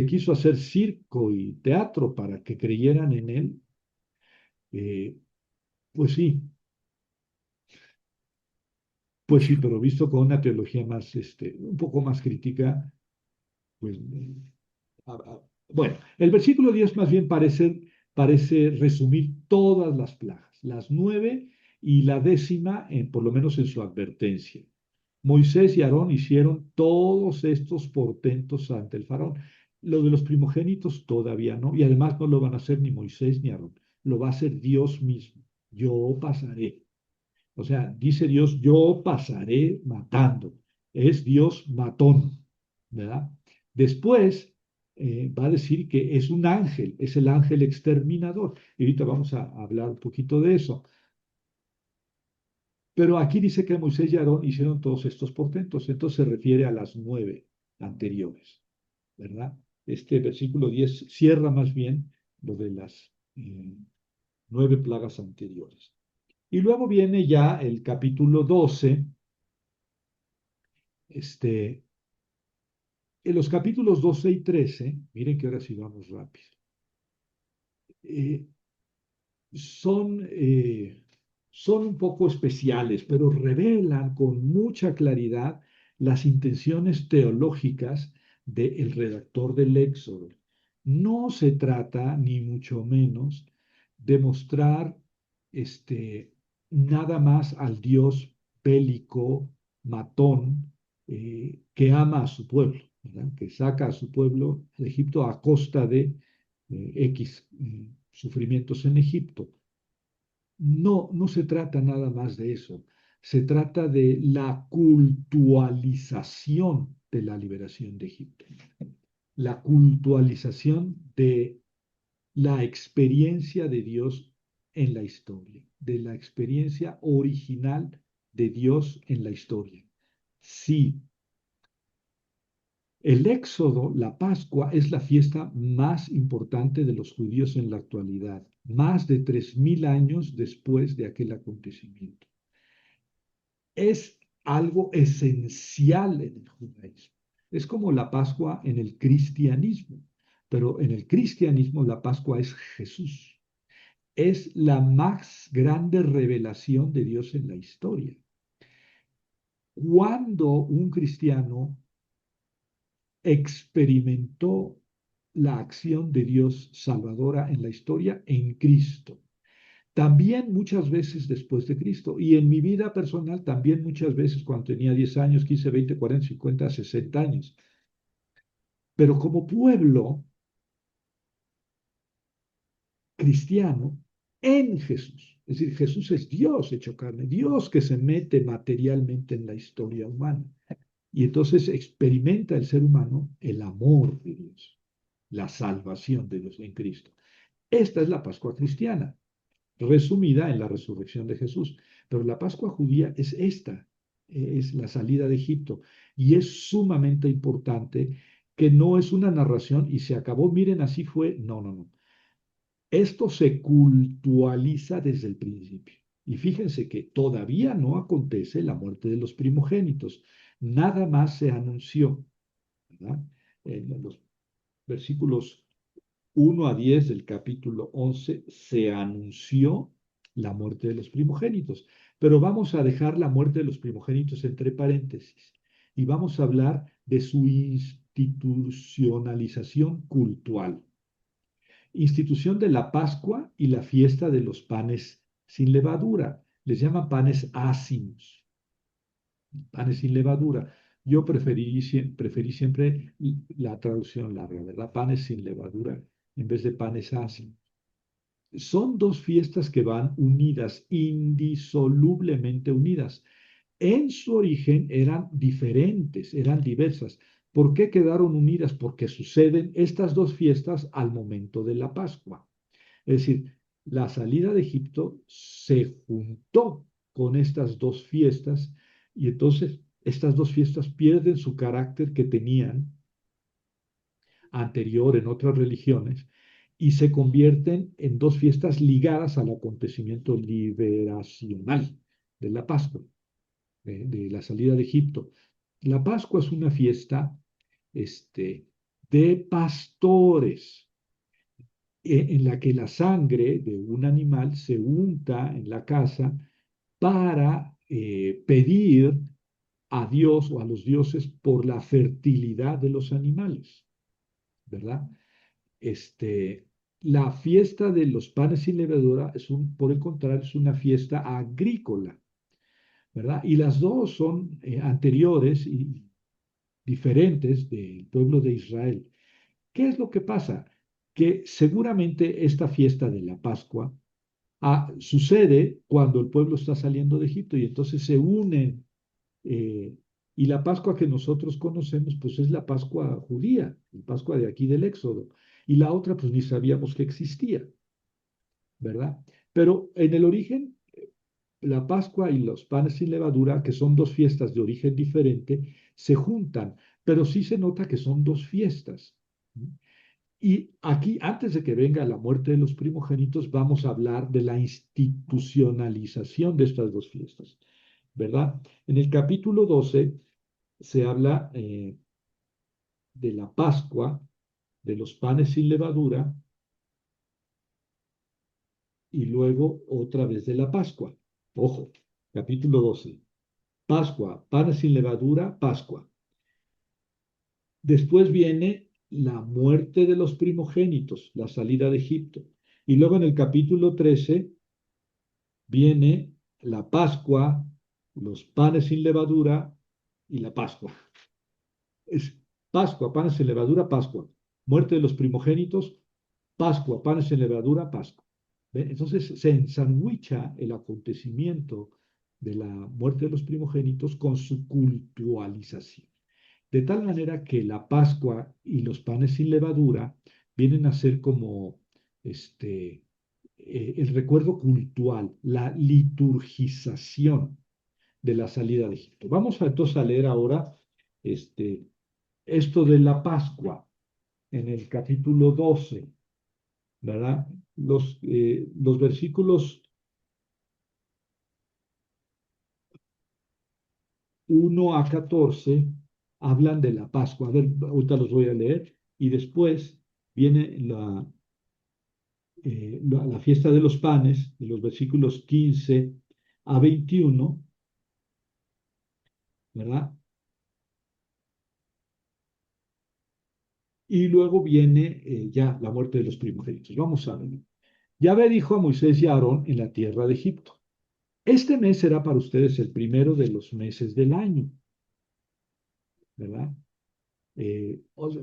quiso hacer circo y teatro para que creyeran en él. Eh, pues sí, pues sí, pero visto con una teología más, un poco más crítica, pues bueno, el versículo 10 más bien parece resumir todas las plagas, las 9 y la 10ª, por lo menos en su advertencia. Moisés y Aarón hicieron todos estos portentos ante el faraón. Lo de los primogénitos todavía no, y además no lo van a hacer ni Moisés ni Aarón, lo va a hacer Dios mismo. Yo pasaré. O sea, dice Dios, yo pasaré matando. Es Dios matón, ¿verdad? Después va a decir que es un ángel, es el ángel exterminador. Y ahorita vamos a hablar un poquito de eso. Pero aquí dice que Moisés y Aarón hicieron todos estos portentos. Entonces se refiere a las 9 anteriores, ¿verdad? Este versículo 10 cierra más bien lo de las 9 plagas anteriores. Y luego viene ya el capítulo 12. En los capítulos 12 y 13, miren que ahora sí vamos rápido, eh, son, eh, son un poco especiales, pero revelan con mucha claridad las intenciones teológicas del redactor del Éxodo. No se trata, ni mucho menos, de mostrar nada más al Dios bélico, matón, que ama a su pueblo, ¿verdad? Que saca a su pueblo de Egipto a costa de X sufrimientos en Egipto. No, no se trata nada más de eso. Se trata de la cultualización de la liberación de Egipto, la cultualización de la experiencia de Dios en la historia, de la experiencia original de Dios en la historia. Sí, el Éxodo, la Pascua, es la fiesta más importante de los judíos en la actualidad, más de 3000 años después de aquel acontecimiento. Es algo esencial en el judaísmo. Es como la Pascua en el cristianismo, pero en el cristianismo la Pascua es Jesús. Es la más grande revelación de Dios en la historia. Cuando un cristiano experimentó la acción de Dios salvadora en la historia en Cristo. También muchas veces después de Cristo. Y en mi vida personal también muchas veces cuando tenía 10 años, 15, 20, 40, 50, 60 años. Pero como pueblo cristiano en Jesús. Es decir, Jesús es Dios hecho carne, Dios que se mete materialmente en la historia humana. Y entonces experimenta el ser humano el amor de Dios, la salvación de Dios en Cristo. Esta es la Pascua cristiana, resumida en la resurrección de Jesús. Pero la Pascua judía es esta, es la salida de Egipto. Y es sumamente importante que no es una narración y se acabó, miren, así fue. No, no, no. Esto se cultualiza desde el principio. Y fíjense que todavía no acontece la muerte de los primogénitos. Nada más se anunció, ¿verdad? En los versículos 1 a 10 del capítulo 11 se anunció la muerte de los primogénitos. Pero vamos a dejar la muerte de los primogénitos entre paréntesis y vamos a hablar de su institucionalización cultural. Institución de la Pascua y la fiesta de los panes sin levadura. Les llaman panes panes sin levadura. Yo preferí siempre la traducción larga, ¿verdad? Panes sin levadura en vez de panes ácimos. Son dos fiestas que van unidas, indisolublemente unidas. En su origen eran diferentes, eran diversas. ¿Por qué quedaron unidas? Porque suceden estas dos fiestas al momento de la Pascua. Es decir, la salida de Egipto se juntó con estas dos fiestas y entonces estas dos fiestas pierden su carácter que tenían anterior en otras religiones y se convierten en dos fiestas ligadas al acontecimiento liberacional de la Pascua, de la salida de Egipto. La Pascua es una fiesta de pastores en la que la sangre de un animal se unta en la casa para pedir a Dios o a los dioses por la fertilidad de los animales, ¿verdad? La fiesta de los panes sin levadura por el contrario, es una fiesta agrícola, ¿verdad? Y las dos son anteriores y diferentes del pueblo de Israel. ¿Qué es lo que pasa? Que seguramente esta fiesta de la Pascua sucede cuando el pueblo está saliendo de Egipto y entonces se unen. Y la Pascua que nosotros conocemos, pues es la Pascua judía, la Pascua de aquí del Éxodo. Y la otra, pues ni sabíamos que existía, ¿verdad? Pero en el origen, la Pascua y los panes sin levadura, que son dos fiestas de origen diferente, se juntan, pero sí se nota que son dos fiestas. Y aquí, antes de que venga la muerte de los primogénitos, vamos a hablar de la institucionalización de estas dos fiestas, ¿verdad? En el capítulo 12 se habla de la Pascua, de los panes sin levadura, y luego otra vez de la Pascua. Ojo, capítulo 12. Pascua, panes sin levadura, Pascua. Después viene la muerte de los primogénitos, la salida de Egipto. Y luego en el capítulo 13 viene la Pascua, los panes sin levadura y la Pascua. Es Pascua, panes sin levadura, Pascua. Muerte de los primogénitos, Pascua, panes sin levadura, Pascua. ¿Ve? Entonces se ensandwicha el acontecimiento de la muerte de los primogénitos con su cultualización. De tal manera que la Pascua y los panes sin levadura vienen a ser como el recuerdo cultural, la liturgización de la salida de Egipto. Vamos entonces a leer ahora este, esto de la Pascua en el capítulo 12, ¿verdad? Los versículos 1 a 14 hablan de la Pascua. A ver, ahorita los voy a leer y después viene la fiesta de los panes, de los versículos 15 a 21, ¿verdad? Y luego viene ya la muerte de los primogénitos. Vamos a ver. Yahvé dijo a Moisés y a Aarón en la tierra de Egipto: este mes será para ustedes el primero de los meses del año, ¿verdad?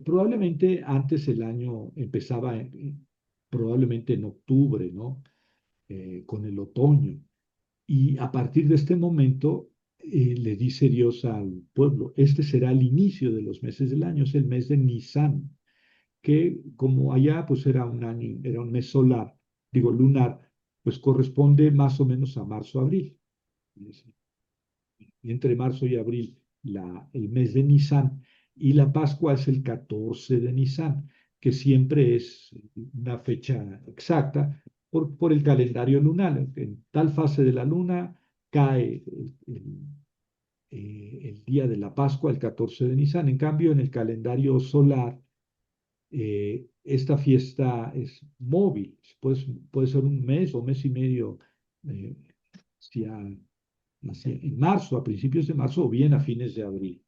Probablemente antes el año empezaba probablemente en octubre, ¿no? Con el otoño. Y a partir de este momento le dice Dios al pueblo: este será el inicio de los meses del año, es el mes de Nisan, que como allá pues era un año, era un mes solar, digo lunar, pues corresponde más o menos a marzo-abril. Y entre marzo y abril el mes de Nisan, y la Pascua es el 14 de Nisan, que siempre es una fecha exacta por el calendario lunar. En tal fase de la luna cae el día de la Pascua, el 14 de Nisan. En cambio, en el calendario solar, esta fiesta es móvil, puede ser un mes o mes y medio, eh, hacia, en marzo, a principios de marzo o bien a fines de abril.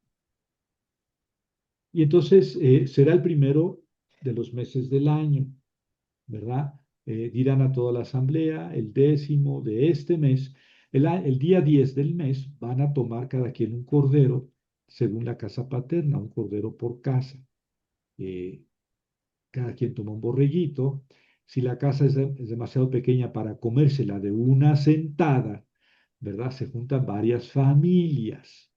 Y entonces será el primero de los meses del año, ¿verdad? Dirán a toda la asamblea: el 10º de este mes, el día 10 del mes, van a tomar cada quien un cordero, según la casa paterna, un cordero por casa. Eh, Cada quien toma un borreguito. Si la casa es demasiado pequeña para comérsela de una sentada, ¿verdad? Se juntan varias familias,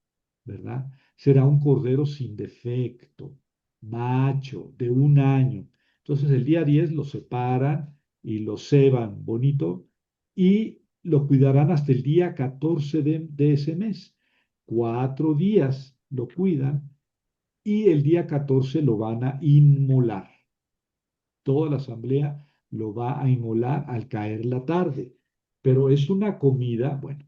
¿verdad? Será un cordero sin defecto, macho, de un año. Entonces el día 10 lo separan y lo ceban bonito y lo cuidarán hasta el día 14 de ese mes. 4 días lo cuidan y el día 14 lo van a inmolar. Toda la asamblea lo va a inmolar al caer la tarde, pero es una comida, bueno,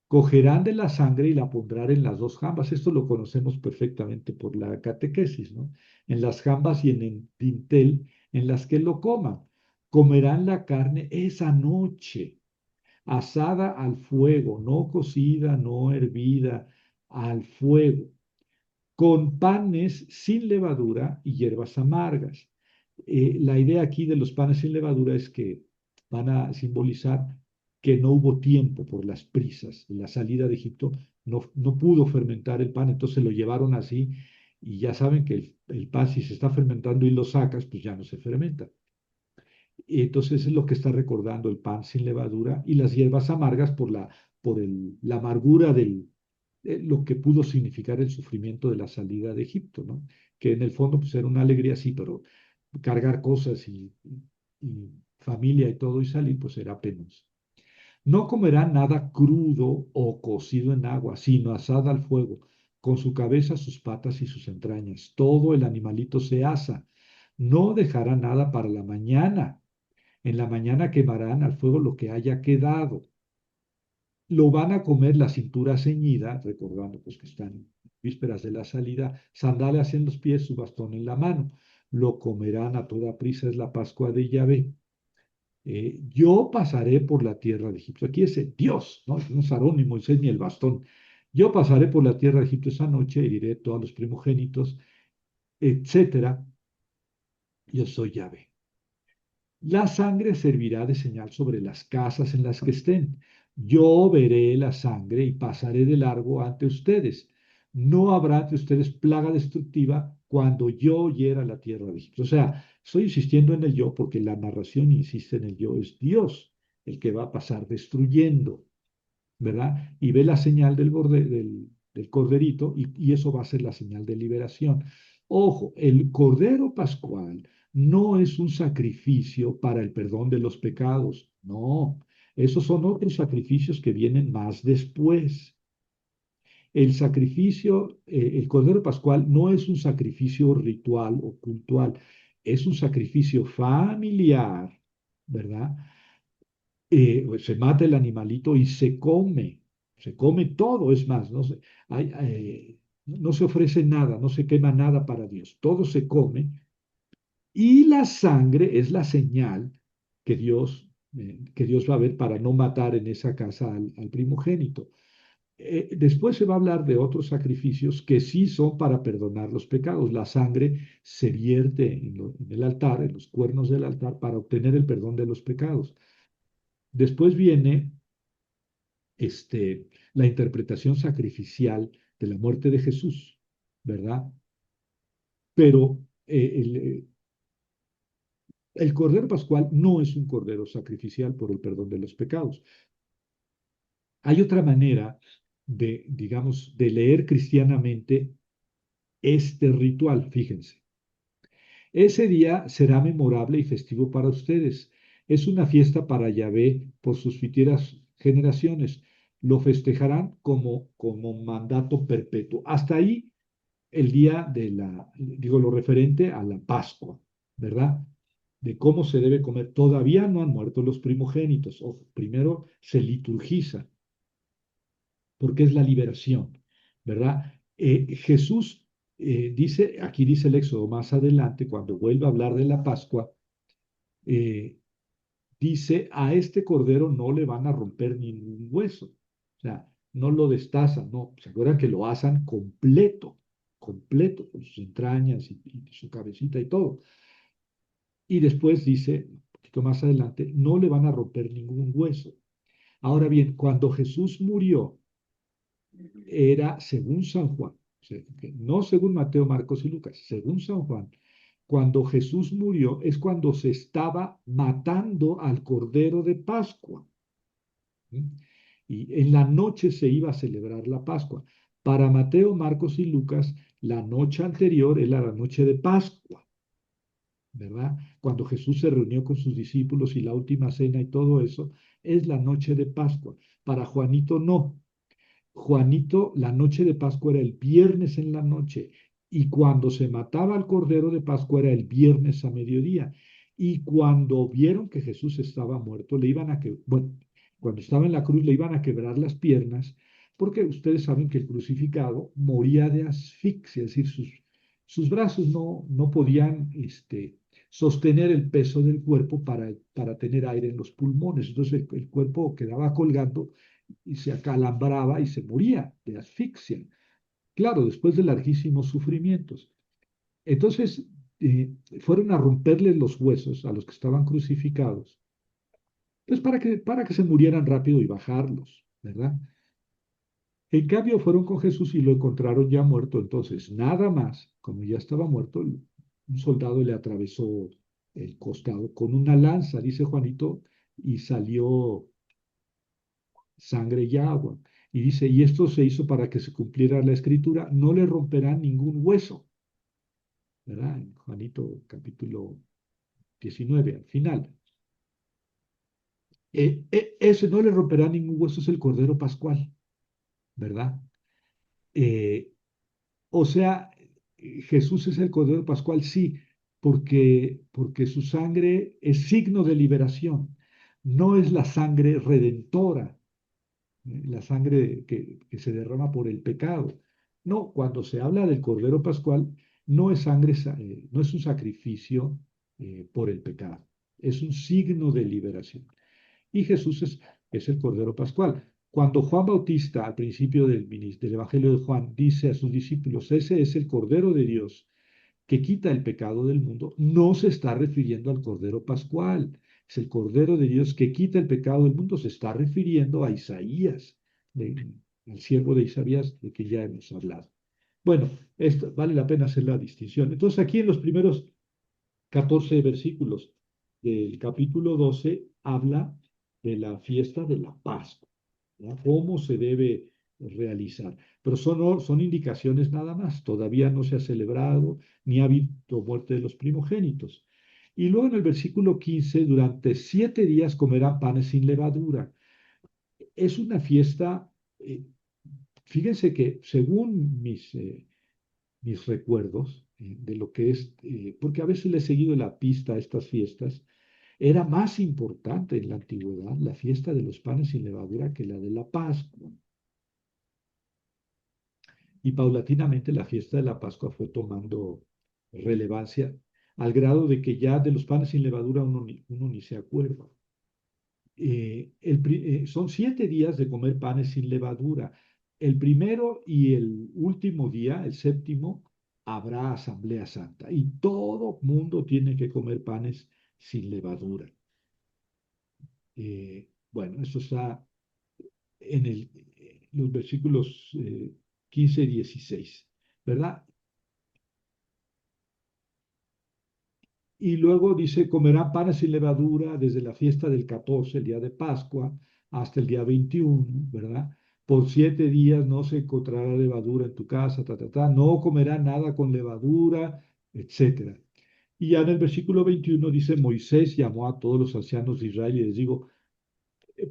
cogerán de la sangre y la pondrán en las dos jambas. Esto lo conocemos perfectamente por la catequesis, ¿no? En las jambas y en el dintel en las que lo coman. Comerán la carne esa noche, asada al fuego, no cocida, no hervida, al fuego, con panes sin levadura y hierbas amargas. La idea aquí de los panes sin levadura es que van a simbolizar que no hubo tiempo por las prisas. La salida de Egipto no pudo fermentar el pan, entonces lo llevaron así Y ya saben que el pan, si se está fermentando y lo sacas, pues ya no se fermenta. Y entonces es lo que está recordando el pan sin levadura y las hierbas amargas la amargura lo que pudo significar el sufrimiento de la salida de Egipto, ¿no? Que en el fondo pues era una alegría, sí, pero cargar cosas y familia y todo y salir, pues era penoso. No comerá nada crudo o cocido en agua, sino asada al fuego, con su cabeza, sus patas y sus entrañas. Todo el animalito se asa. No dejará nada para la mañana. En la mañana quemarán al fuego lo que haya quedado. Lo van a comer la cintura ceñida, recordando pues que están en vísperas de la salida, sandalias en los pies, su bastón en la mano. Lo comerán a toda prisa, es la Pascua de Yahvé. Yo pasaré por la tierra de Egipto. Aquí es el Dios, no es Aarón ni Moisés ni el bastón. Yo pasaré por la tierra de Egipto esa noche, heriré todos los primogénitos, etcétera. Yo soy Yahvé. La sangre servirá de señal sobre las casas en las que estén. Yo veré la sangre y pasaré de largo ante ustedes. No habrá ante ustedes plaga destructiva cuando yo hiera la tierra de Egipto. O sea, estoy insistiendo en el yo porque la narración insiste en el yo. Es Dios el que va a pasar destruyendo, ¿verdad? Y ve la señal del corderito y eso va a ser la señal de liberación. Ojo, el cordero pascual no es un sacrificio para el perdón de los pecados, no, esos son otros sacrificios que vienen más después. El cordero pascual no es un sacrificio ritual o cultual, es un sacrificio familiar, ¿verdad? Pues, se mata el animalito y se come todo, es más, no se ofrece nada, no se quema nada para Dios, todo se come y la sangre es la señal que Dios va a ver para no matar en esa casa al primogénito. Después se va a hablar de otros sacrificios que sí son para perdonar los pecados. La sangre se vierte en el altar, en los cuernos del altar, para obtener el perdón de los pecados. Después viene la interpretación sacrificial de la muerte de Jesús, ¿verdad? Pero el Cordero Pascual no es un Cordero sacrificial por el perdón de los pecados. Hay otra manera digamos, de leer cristianamente este ritual, fíjense. Ese día será memorable y festivo para ustedes. Es una fiesta para Yahvé por sus futuras generaciones. Lo festejarán como mandato perpetuo. Hasta ahí el día digo, lo referente a la Pascua, ¿verdad? De cómo se debe comer. Todavía no han muerto los primogénitos. Ojo, primero se liturgiza, porque es la liberación, ¿verdad? Jesús aquí dice el Éxodo más adelante, cuando vuelve a hablar de la Pascua, eh, dice, a este cordero no le van a romper ningún hueso. O sea, no lo destazan, no. ¿Se acuerdan que lo asan completo, completo, con sus entrañas y su cabecita y todo? Y después dice, un poquito más adelante, no le van a romper ningún hueso. Ahora bien, cuando Jesús murió, era según San Juan, o sea, no según Mateo, Marcos y Lucas, según San Juan, cuando Jesús murió es cuando se estaba matando al Cordero de Pascua. ¿Sí? Y en la noche se iba a celebrar la Pascua. Para Mateo, Marcos y Lucas, la noche anterior era la noche de Pascua, ¿verdad? Cuando Jesús se reunió con sus discípulos y la última cena y todo eso, es la noche de Pascua. Para Juanito no. Juanito, la noche de Pascua era el viernes en la noche y cuando se mataba al Cordero de Pascua era el viernes a mediodía. Y cuando vieron que Jesús estaba muerto, bueno, cuando estaba en la cruz le iban a quebrar las piernas, porque ustedes saben que el crucificado moría de asfixia, es decir, sus brazos no podían sostener el peso del cuerpo para tener aire en los pulmones. Entonces el cuerpo quedaba colgando y se acalambraba y se moría de asfixia. Claro, después de larguísimos sufrimientos. Entonces, fueron a romperles los huesos a los que estaban crucificados, pues para que se murieran rápido y bajarlos, ¿verdad? En cambio, fueron con Jesús y lo encontraron ya muerto. Entonces, nada más, como ya estaba muerto, un soldado le atravesó el costado con una lanza, dice Juanito, y salió sangre y agua. Y dice, y esto se hizo para que se cumpliera la escritura, no le romperán ningún hueso, ¿verdad? En Juanito capítulo 19, al final. Ese no le romperá ningún hueso, es el Cordero Pascual, ¿verdad? Eh, O sea, Jesús es el Cordero Pascual, sí, porque su sangre es signo de liberación, no es la sangre redentora, la sangre que se derrama por el pecado. No, cuando se habla del Cordero Pascual, no es sangre, no es un sacrificio por el pecado, es un signo de liberación. Y Jesús es el Cordero Pascual. Cuando Juan Bautista, al principio del Evangelio de Juan, dice a sus discípulos, ese es el Cordero de Dios que quita el pecado del mundo, no se está refiriendo al Cordero Pascual. Es el Cordero de Dios que quita el pecado del mundo, se está refiriendo a Isaías, al siervo de Isaías, de que ya hemos hablado. Bueno, esto vale la pena hacer la distinción. Entonces, aquí en los primeros 14 versículos del capítulo 12 habla de la fiesta de la Pascua, ¿verdad? Cómo se debe realizar. Pero son indicaciones nada más. Todavía no se ha celebrado ni ha habido muerte de los primogénitos. Y luego en el versículo 15, durante 7 días comerán panes sin levadura. Es una fiesta, fíjense que según mis recuerdos de lo que es, porque a veces le he seguido la pista a estas fiestas, era más importante en la antigüedad la fiesta de los panes sin levadura que la de la Pascua. Y paulatinamente la fiesta de la Pascua fue tomando relevancia al grado de que ya de los panes sin levadura uno ni se acuerda. Son 7 días de comer panes sin levadura. El primero y el último día, el séptimo, habrá asamblea santa y todo mundo tiene que comer panes sin levadura. Bueno, eso está en los versículos 15 y 16, ¿verdad? Y luego dice, comerán panes sin levadura desde la fiesta del 14, el día de Pascua, hasta el día 21, ¿verdad? Por 7 días no se encontrará levadura en tu casa, no comerá nada con levadura, etcétera. Y ya en el versículo 21 dice, Moisés llamó a todos los ancianos de Israel y les digo,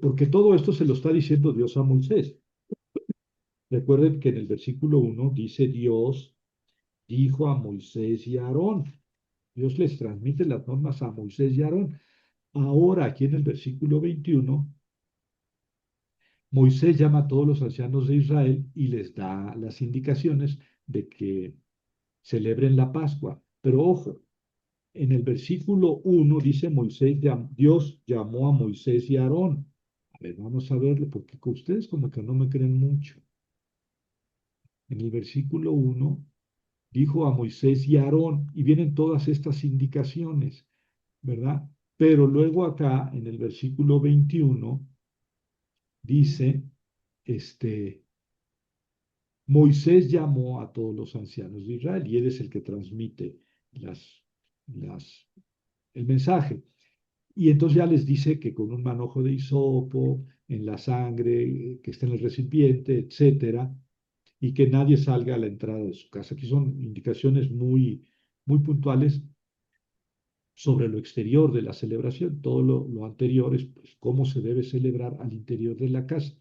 porque todo esto se lo está diciendo Dios a Moisés. Recuerden que en el versículo 1 dice, Dios dijo a Moisés y a Aarón. Dios les transmite las normas a Moisés y a Aarón. Ahora, aquí en el versículo 21, Moisés llama a todos los ancianos de Israel y les da las indicaciones de que celebren la Pascua. Pero ojo, en el versículo 1 dice Dios llamó a Moisés y a Aarón. A ver, vamos a verlo, porque con ustedes como que no me creen mucho. En el versículo 1 dijo a Moisés y a Aarón, y vienen todas estas indicaciones, ¿verdad? Pero luego acá, en el versículo 21, dice, este, Moisés llamó a todos los ancianos de Israel y él es el que transmite las, las, el mensaje. Y entonces ya les dice que con un manojo de hisopo, en la sangre que está en el recipiente, etcétera, y que nadie salga a la entrada de su casa. Aquí son indicaciones muy puntuales sobre lo exterior de la celebración. Todo lo anterior es pues, cómo se debe celebrar al interior de la casa,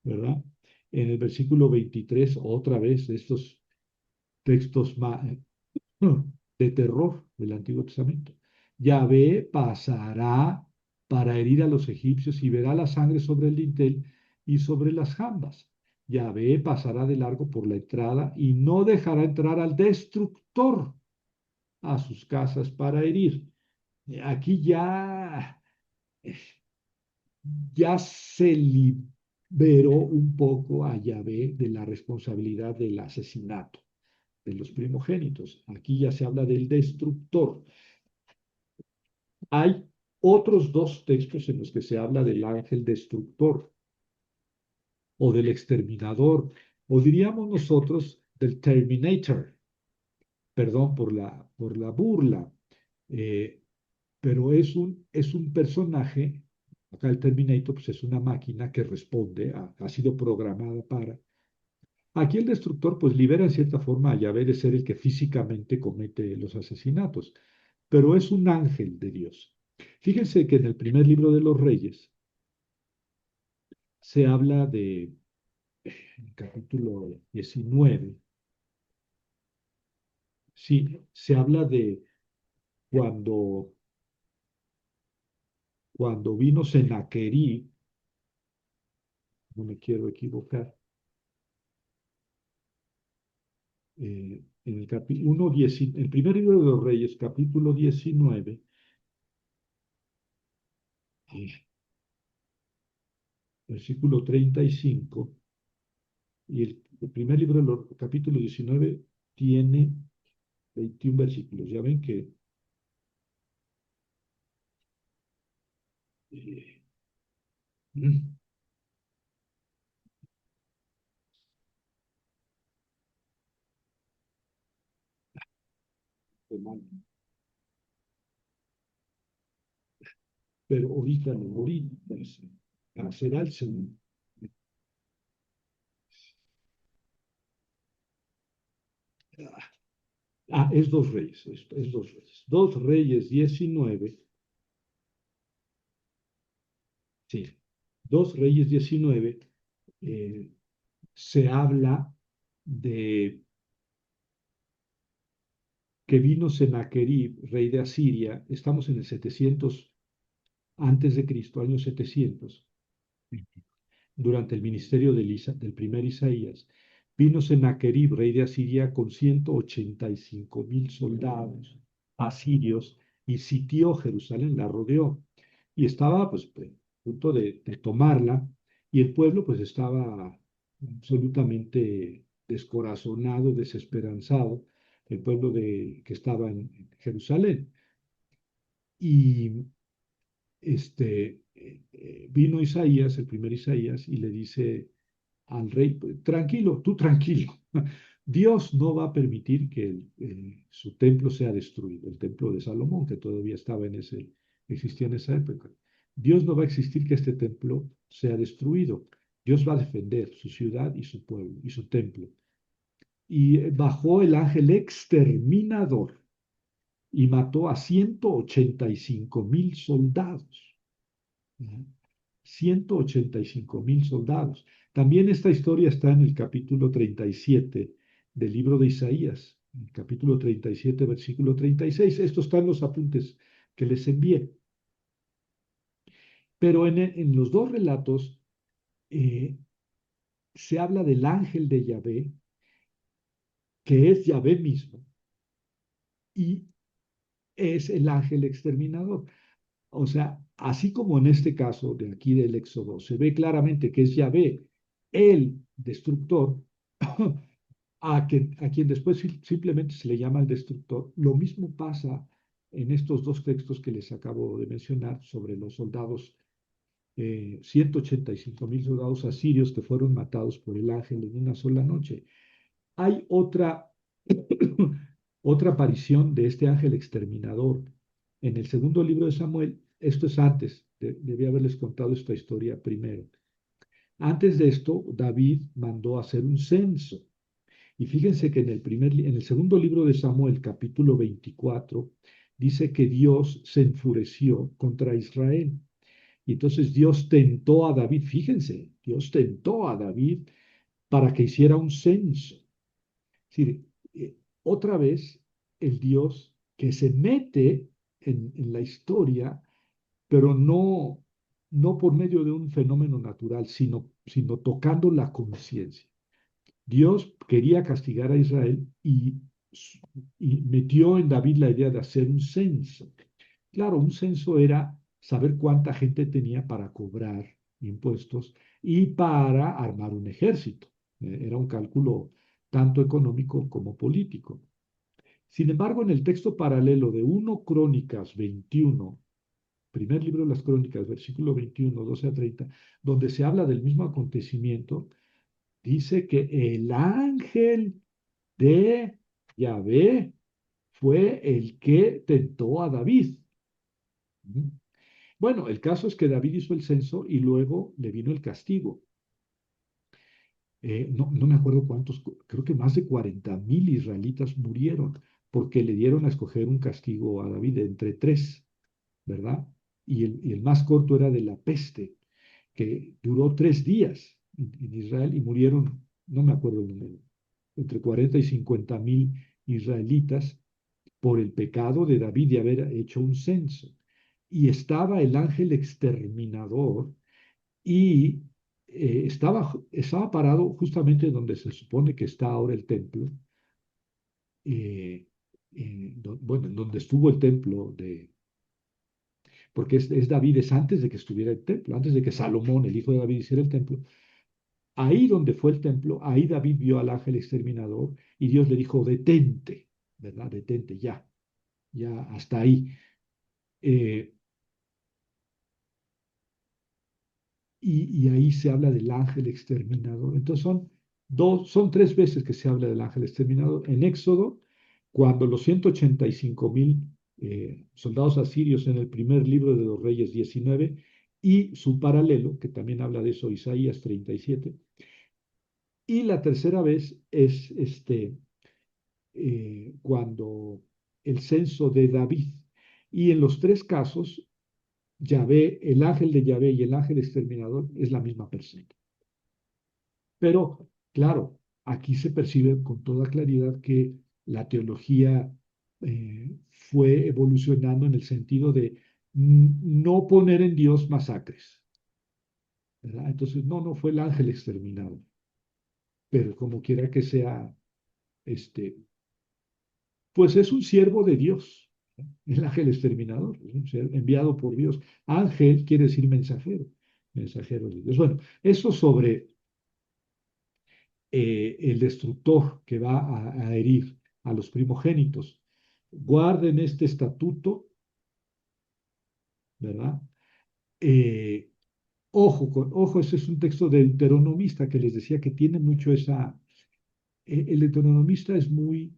¿verdad? En el versículo 23, otra vez, estos textos de terror del Antiguo Testamento. Yahvé pasará para herir a los egipcios y verá la sangre sobre el dintel y sobre las jambas. Yahvé pasará de largo por la entrada y no dejará entrar al destructor a sus casas para herir. Aquí ya se liberó un poco a Yahvé de la responsabilidad del asesinato de los primogénitos. Aquí ya se habla del destructor. Hay otros dos textos en los que se habla del ángel destructor. o del exterminador, o diríamos nosotros del Terminator, perdón por la burla, eh, pero es un personaje, acá el Terminator pues es una máquina que responde, ha sido programada para. Aquí el destructor pues libera en cierta forma a Yahvé de ser el que físicamente comete los asesinatos, pero es un ángel de Dios. Fíjense que en el primer libro de los Reyes se habla en el capítulo 19, sí, se habla de cuando, cuando vino Sennacherib, no me quiero equivocar, en el el primer libro de los Reyes, capítulo 19, eh, versículo 35, y el primer libro de los capítulo 19 tiene 21 versículos. Ya ven que eh, pero ahorita no, ahorita será el segundo. Es dos reyes, es dos reyes. Dos reyes 19, sí, dos reyes 19, eh, se habla de que vino Sennacherib, rey de Asiria, estamos en el 700 antes de Cristo, año 700, durante el ministerio del primer Isaías, vino Sennacherib, rey de Asiria, con 185.000 soldados asirios y sitió Jerusalén, la rodeó y estaba pues a punto de tomarla y el pueblo pues estaba absolutamente descorazonado, desesperanzado, el pueblo que estaba en Jerusalén. Y vino Isaías, el primer Isaías, y le dice al rey, tranquilo, tú tranquilo, Dios no va a permitir que su templo sea destruido, el templo de Salomón, que todavía existía en esa época. Dios no va a existir que este templo sea destruido. Dios va a defender su ciudad y su pueblo y su templo. Y bajó el ángel exterminador y mató a 185.000 soldados. 185.000 soldados. También esta historia está en el capítulo 37 del libro de Isaías, el capítulo 37, versículo 36. Estos están los apuntes que les envié. Pero en los dos relatos eh, se habla del ángel de Yahvé, que es Yahvé mismo, y es el ángel exterminador. O sea, así como en este caso de aquí del Éxodo, se ve claramente que es Yahvé el destructor, a quien después simplemente se le llama el destructor. Lo mismo pasa en estos dos textos que les acabo de mencionar sobre los soldados, 185.000 soldados asirios que fueron matados por el ángel en una sola noche. Hay otra aparición de este ángel exterminador en el segundo libro de Samuel. Esto es antes, debí haberles contado esta historia primero. Antes de esto, David mandó hacer un censo. Y fíjense que en el segundo libro de Samuel, capítulo 24, dice que Dios se enfureció contra Israel. Y entonces Dios tentó a David, fíjense, Dios tentó a David para que hiciera un censo. Es decir, otra vez el Dios que se mete en la historia, pero no por medio de un fenómeno natural, sino tocando la conciencia. Dios quería castigar a Israel y metió en David la idea de hacer un censo. Claro, un censo era saber cuánta gente tenía para cobrar impuestos y para armar un ejército. Era un cálculo tanto económico como político. Sin embargo, en el texto paralelo de 1 Crónicas 21, primer libro de las Crónicas, versículo 21, 12 a 30, donde se habla del mismo acontecimiento, dice que el ángel de Yahvé fue el que tentó a David. ¿Mm? Bueno, el caso es que David hizo el censo y luego le vino el castigo. No me acuerdo cuántos, creo que más de 40.000 israelitas murieron porque le dieron a escoger un castigo a David entre tres, ¿verdad? Y el más corto era de la peste, que duró 3 días en Israel y murieron, no me acuerdo el número, entre 40 y 50.000 israelitas por el pecado de David de haber hecho un censo. Y estaba el ángel exterminador y estaba parado justamente donde se supone que está ahora el templo, eh, bueno, en donde estuvo el templo porque es David, es antes de que estuviera el templo, antes de que Salomón, el hijo de David, hiciera el templo. Ahí donde fue el templo, ahí David vio al ángel exterminador y Dios le dijo, detente, ¿verdad? Detente, ya, ya, hasta ahí. Eh, y ahí se habla del ángel exterminador. Entonces son 3 veces que se habla del ángel exterminador. En Éxodo, cuando los 185.000 soldados asirios en el primer libro de los Reyes 19 y su paralelo, que también habla de eso, Isaías 37. Y la tercera vez es cuando el censo de David. Y en los 3 casos, Yahvé, el ángel de Yahvé y el ángel exterminador es la misma persona. Pero, claro, aquí se percibe con toda claridad que la teología fue evolucionando en el sentido de no poner en Dios masacres, ¿verdad? Entonces, no fue el ángel exterminado, pero como quiera que sea, este, pues es un siervo de Dios, ¿no? El ángel exterminador, es un ser enviado por Dios. Ángel quiere decir mensajero, mensajero de Dios. Bueno, eso sobre el destructor que va a herir a los primogénitos. Guarden este estatuto, ¿verdad? Eh, ojo, ese es un texto del deuteronomista que les decía que tiene mucho esa. El deuteronomista es muy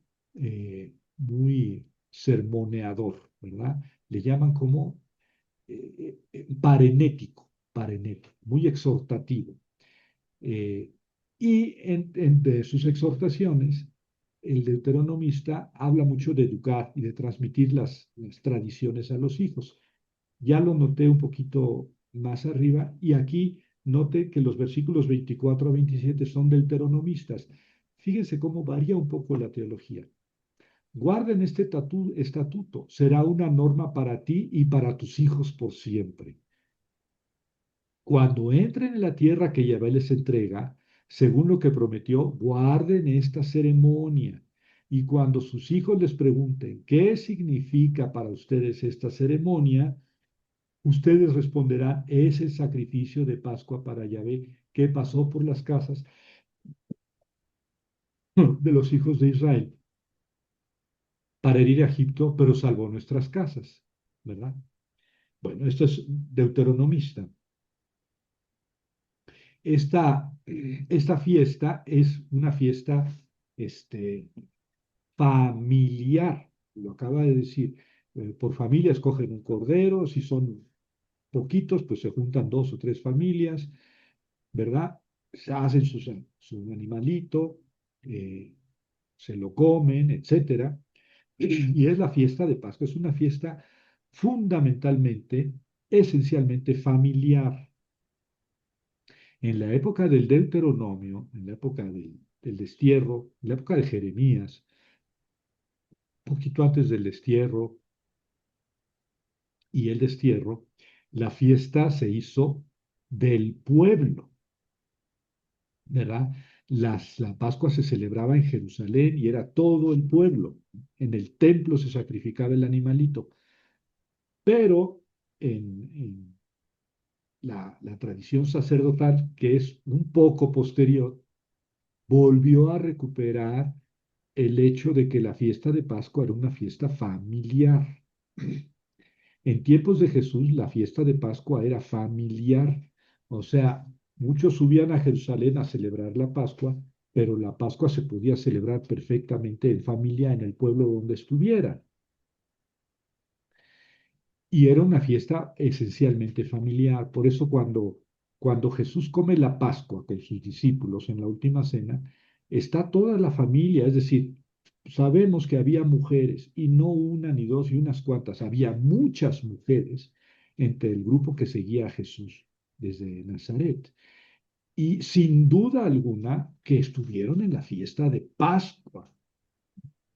sermoneador, ¿verdad? Le llaman como parenético, muy exhortativo. Eh, y entre sus exhortaciones, el deuteronomista habla mucho de educar y de transmitir las tradiciones a los hijos. Ya lo noté un poquito más arriba y aquí note que los versículos 24 a 27 son deuteronomistas. Fíjense cómo varía un poco la teología. Guarden este estatuto, será una norma para ti y para tus hijos por siempre. Cuando entren en la tierra que Yahvé les entrega, según lo que prometió, guarden esta ceremonia. Y cuando sus hijos les pregunten qué significa para ustedes esta ceremonia, ustedes responderán, es el sacrificio de Pascua para Yahvé que pasó por las casas de los hijos de Israel para herir a Egipto, pero salvó nuestras casas, ¿verdad? Bueno, esto es deuteronomista. Esta fiesta es una fiesta este, familiar, lo acaba de decir. Por familia escogen un cordero, si son poquitos, pues se juntan 2 o 3 familias, ¿verdad? Se hacen su animalito, eh, se lo comen, etcétera. Y es la fiesta de Pascua, es una fiesta fundamentalmente, esencialmente familiar. En la época del Deuteronomio, en la época del destierro, en la época de Jeremías, un poquito antes del destierro y el destierro, la fiesta se hizo del pueblo, ¿verdad? La Pascua se celebraba en Jerusalén y era todo el pueblo. En el templo se sacrificaba el animalito, pero en la tradición sacerdotal, que es un poco posterior, volvió a recuperar el hecho de que la fiesta de Pascua era una fiesta familiar. En tiempos de Jesús, la fiesta de Pascua era familiar. O sea, muchos subían a Jerusalén a celebrar la Pascua, pero la Pascua se podía celebrar perfectamente en familia en el pueblo donde estuviera. Y era una fiesta esencialmente familiar. Por eso cuando Jesús come la Pascua con sus discípulos en la última cena, está toda la familia, es decir, sabemos que había mujeres, y no una ni dos y unas cuantas, había muchas mujeres entre el grupo que seguía a Jesús desde Nazaret. Y sin duda alguna que estuvieron en la fiesta de Pascua,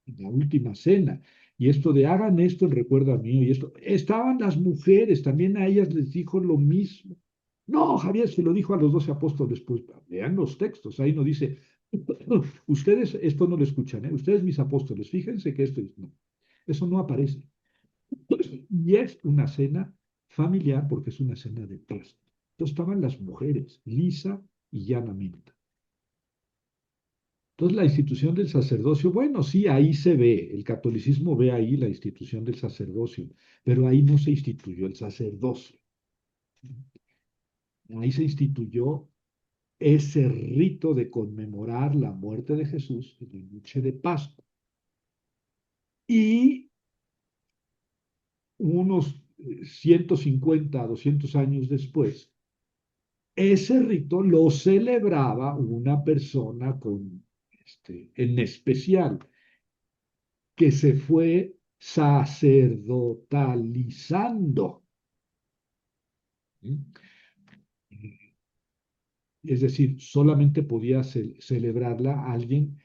en la última cena. Y esto de hagan esto en recuerdo a mí, y esto, estaban las mujeres, también a ellas les dijo lo mismo. No, Javier se lo dijo a los 12 apóstoles, pues lean los textos, ahí no dice, ustedes esto no lo escuchan, ¿eh? Ustedes mis apóstoles, fíjense que esto no, eso no aparece. Y es una cena familiar porque es una cena de paz. Entonces estaban las mujeres, lisa y llanamente. Entonces, la institución del sacerdocio, bueno, sí, ahí se ve, el catolicismo ve ahí la institución del sacerdocio, pero ahí no se instituyó el sacerdocio, ahí se instituyó ese rito de conmemorar la muerte de Jesús en la noche de Pascua. Y unos 150, 200 años después, ese rito lo celebraba una persona en especial, que se fue sacerdotalizando. ¿Sí? Es decir, solamente podía celebrarla alguien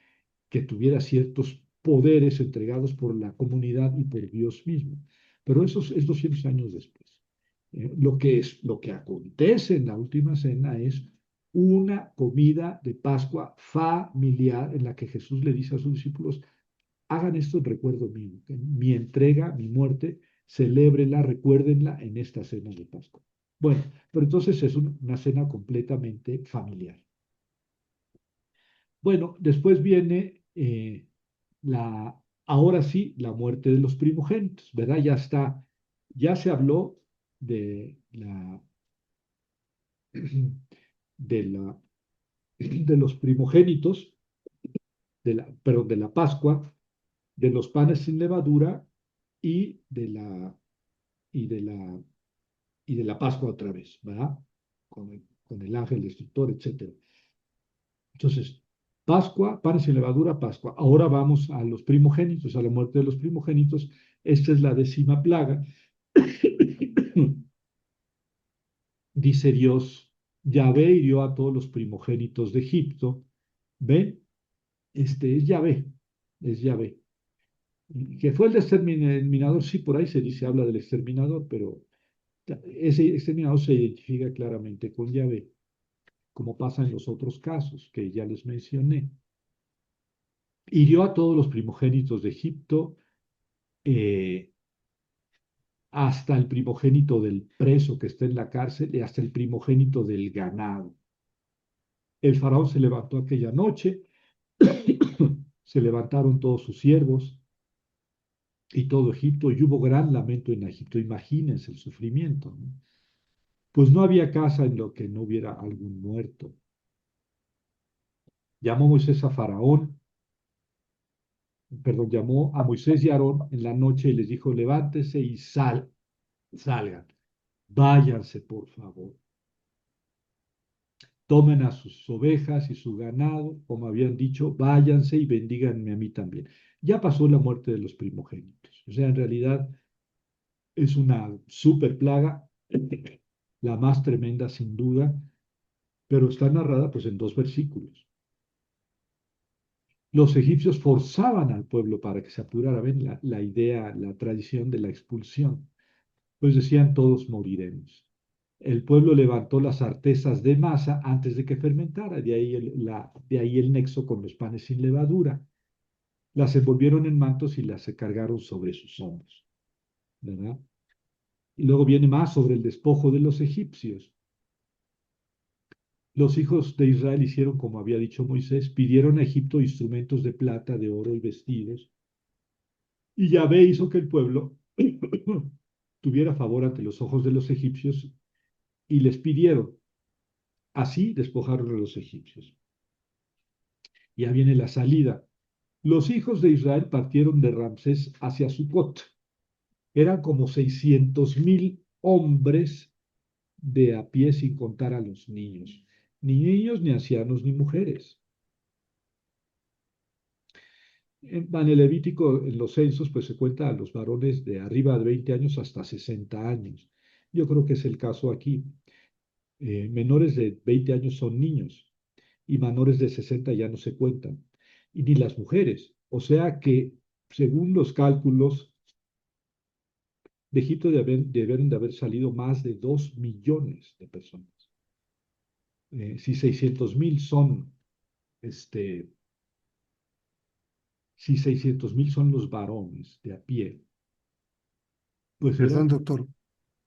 que tuviera ciertos poderes entregados por la comunidad y por Dios mismo. Pero eso es 200 años después. Lo que acontece en la última cena es una comida de Pascua familiar en la que Jesús le dice a sus discípulos, hagan esto en recuerdo mío, que mi entrega, mi muerte, celébrenla, recuérdenla en esta cena de Pascua. Bueno, pero entonces es una cena completamente familiar. Bueno, después viene ahora sí, la muerte de los primogénitos, ¿verdad? Ya se habló de de la, de los primogénitos, perdón, de la Pascua, de los panes sin levadura y y de la, y de la Pascua otra vez, ¿verdad? Con el ángel destructor, etcétera. Entonces, Pascua, panes sin levadura, Pascua. Ahora vamos a los primogénitos, a la muerte de los primogénitos. Esta es la 10ª plaga. Dice Dios, Yahvé hirió a todos los primogénitos de Egipto. ¿Ven? Este es Yahvé, es Yahvé. Que fue el exterminador, sí, por ahí se dice, habla del exterminador, pero ese exterminador se identifica claramente con Yahvé, como pasa en los otros casos que ya les mencioné. Hirió a todos los primogénitos de Egipto, eh, hasta el primogénito del preso que está en la cárcel y hasta el primogénito del ganado. El faraón se levantó aquella noche, se levantaron todos sus siervos y todo Egipto, y hubo gran lamento en Egipto. Imagínense el sufrimiento, ¿no? Pues no había casa en lo que no hubiera algún muerto. Llamó Moisés a Faraón, perdón, llamó a Moisés y a Aarón en la noche y les dijo, levántese y salgan, váyanse por favor. Tomen a sus ovejas y su ganado, como habían dicho, váyanse y bendíganme a mí también. Ya pasó la muerte de los primogénitos. O sea, en realidad es una super plaga, la más tremenda sin duda, pero está narrada pues en 2 versículos. Los egipcios forzaban al pueblo para que se apurara, ven la idea, la tradición de la expulsión. Pues decían todos moriremos. El pueblo levantó las artesas de masa antes de que fermentara, de ahí el nexo con los panes sin levadura. Las envolvieron en mantos y las se cargaron sobre sus hombros, ¿verdad? Y luego viene más sobre el despojo de los egipcios. Los hijos de Israel hicieron como había dicho Moisés, pidieron a Egipto instrumentos de plata, de oro y vestidos, y Yahvé hizo que el pueblo tuviera favor ante los ojos de los egipcios y les pidieron. Así despojaron a los egipcios. Ya viene la salida. Los hijos de Israel partieron de Ramsés hacia Sucot. Eran como 600,000 hombres de a pie sin contar a los niños. Ni niños, ni ancianos, ni mujeres. En el Levítico, en los censos, pues se cuenta a los varones de arriba de 20 años hasta 60 años. Yo creo que es el caso aquí. Menores de 20 años son niños y menores de 60 ya no se cuentan. Y ni las mujeres. O sea que, según los cálculos, de Egipto deben de haber salido más de 2 millones de personas. Si 600,000 son, este, si 600,000 son los varones de a pie, pues Perdón, eran, doctor,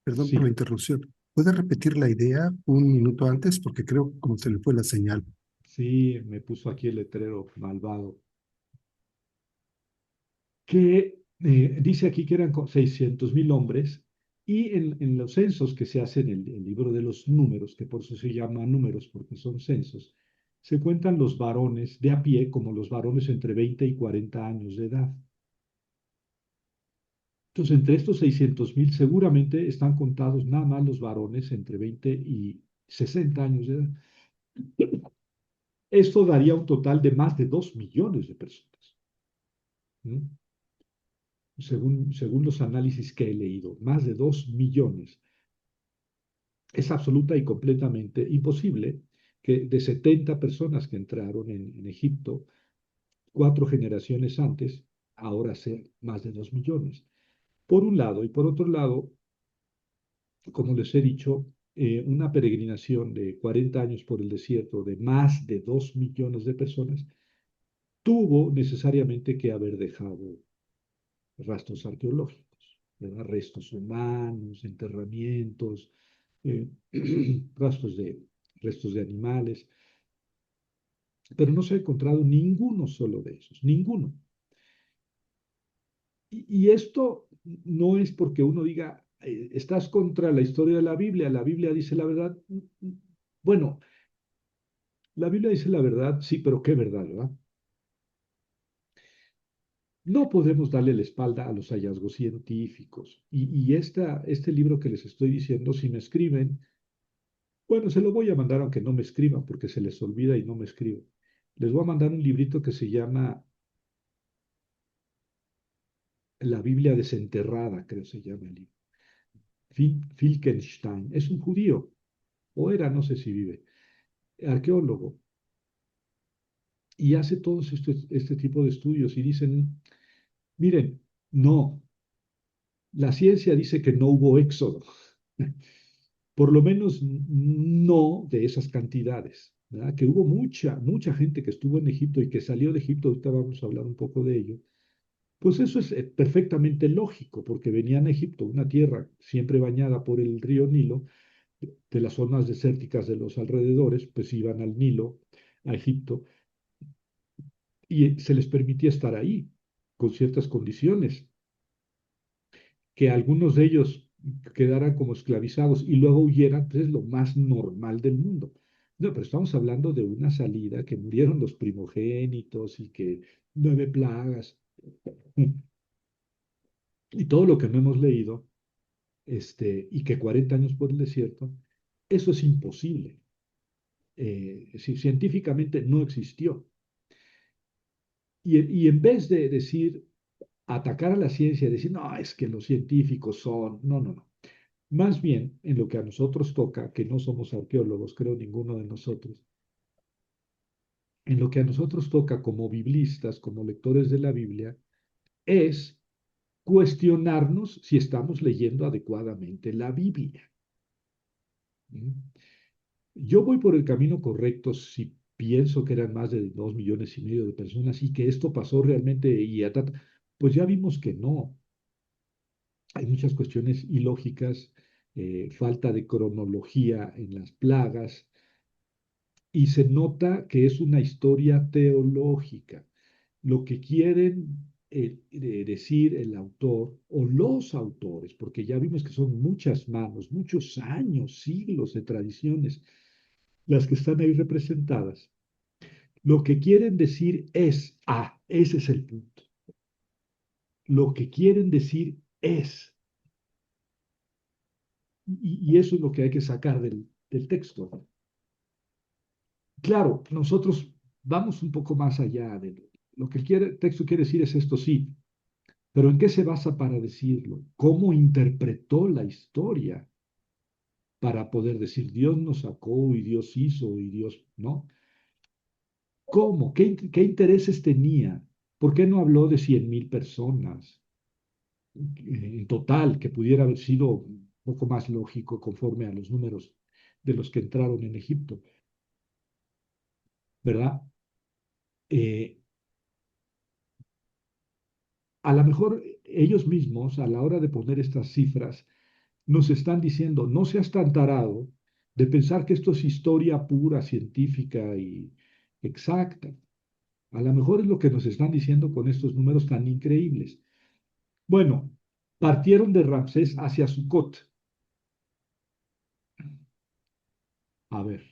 perdón por la sí, interrupción. ¿Puede repetir la idea un minuto antes? Porque creo como se le fue la señal. sí, me puso aquí el letrero malvado, que dice aquí que eran 600,000 hombres y en los censos que se hacen en el libro de los números, que por eso se llama números porque son censos, se cuentan los varones de a pie como los varones entre 20 y 40 años de edad. Entonces, entre estos 600,000 seguramente están contados nada más los varones entre 20 y 60 años de edad. Esto daría un total de más de 2 millones de personas, ¿no? Según los análisis que he leído, más de 2 millones. Es absoluta y completamente imposible que de 70 personas que entraron en Egipto 4 generaciones antes, ahora sean más de 2 millones. Por un lado, y por otro lado, como les he dicho, una peregrinación de 40 años por el desierto de más de 2 millones de personas tuvo necesariamente que haber dejado rastros arqueológicos, ¿verdad? Restos humanos, enterramientos, eh, rastros restos de animales, pero no se ha encontrado ninguno solo de esos, ninguno. Y esto no es porque uno diga, estás contra la historia de la Biblia dice la verdad. Bueno, la Biblia dice la verdad, sí, pero ¿qué verdad, verdad? No podemos darle la espalda a los hallazgos científicos. Este libro que les estoy diciendo, si me escriben, bueno, se lo voy a mandar aunque no me escriban, porque se les olvida y no me escriben. Les voy a mandar un librito que se llama La Biblia desenterrada, creo se llama el libro. Finkelstein es un judío, o era, no sé si vive, arqueólogo, y hace todos este tipo de estudios y dicen, miren, no, la ciencia dice que no hubo éxodo, por lo menos no de esas cantidades, ¿verdad? Que hubo mucha gente que estuvo en Egipto y que salió de Egipto, ahorita vamos a hablar un poco de ello. Pues eso es perfectamente lógico, porque venían a Egipto, una tierra siempre bañada por el río Nilo, de las zonas desérticas de los alrededores, pues iban al Nilo, a Egipto, y se les permitía estar ahí, con ciertas condiciones, que algunos de ellos quedaran como esclavizados y luego huyeran, pues es lo más normal del mundo. No, pero estamos hablando de una salida que murieron los primogénitos y que 9 plagas y todo lo que no hemos leído, y que 40 años por el desierto, eso es imposible. Científicamente no existió. Y en vez de decir, atacar a la ciencia, decir, no, es que los científicos son, no, no, no. Más bien, en lo que a nosotros toca, que no somos arqueólogos, creo ninguno de nosotros, en lo que a nosotros toca como biblistas, como lectores de la Biblia, es cuestionarnos si estamos leyendo adecuadamente la Biblia. ¿Mm? Yo voy por el camino correcto si pienso que eran más de 2,5 millones de personas y que esto pasó realmente pues ya vimos que no. Hay muchas cuestiones ilógicas, falta de cronología en las plagas, y se nota que es una historia teológica. Lo que quieren decir el autor o los autores, porque ya vimos que son muchas manos, muchos años, siglos de tradiciones, las que están ahí representadas, lo que quieren decir es, ese es el punto, lo que quieren decir es, y eso es lo que hay que sacar del texto. Claro, nosotros vamos un poco más allá de lo que el texto quiere decir es esto, sí, pero ¿en qué se basa para decirlo? ¿Cómo interpretó la historia para poder decir Dios nos sacó y Dios hizo y Dios, ¿no? ¿Cómo? ¿Qué intereses tenía? ¿Por qué no habló de 100.000 personas en total, que pudiera haber sido un poco más lógico conforme a los números de los que entraron en Egipto, ¿verdad? Eh, a lo mejor ellos mismos, a la hora de poner estas cifras, nos están diciendo, no seas tan tarado de pensar que esto es historia pura, científica y exacta. A lo mejor es lo que nos están diciendo con estos números tan increíbles. Bueno, partieron de Ramsés hacia Sucot. A ver,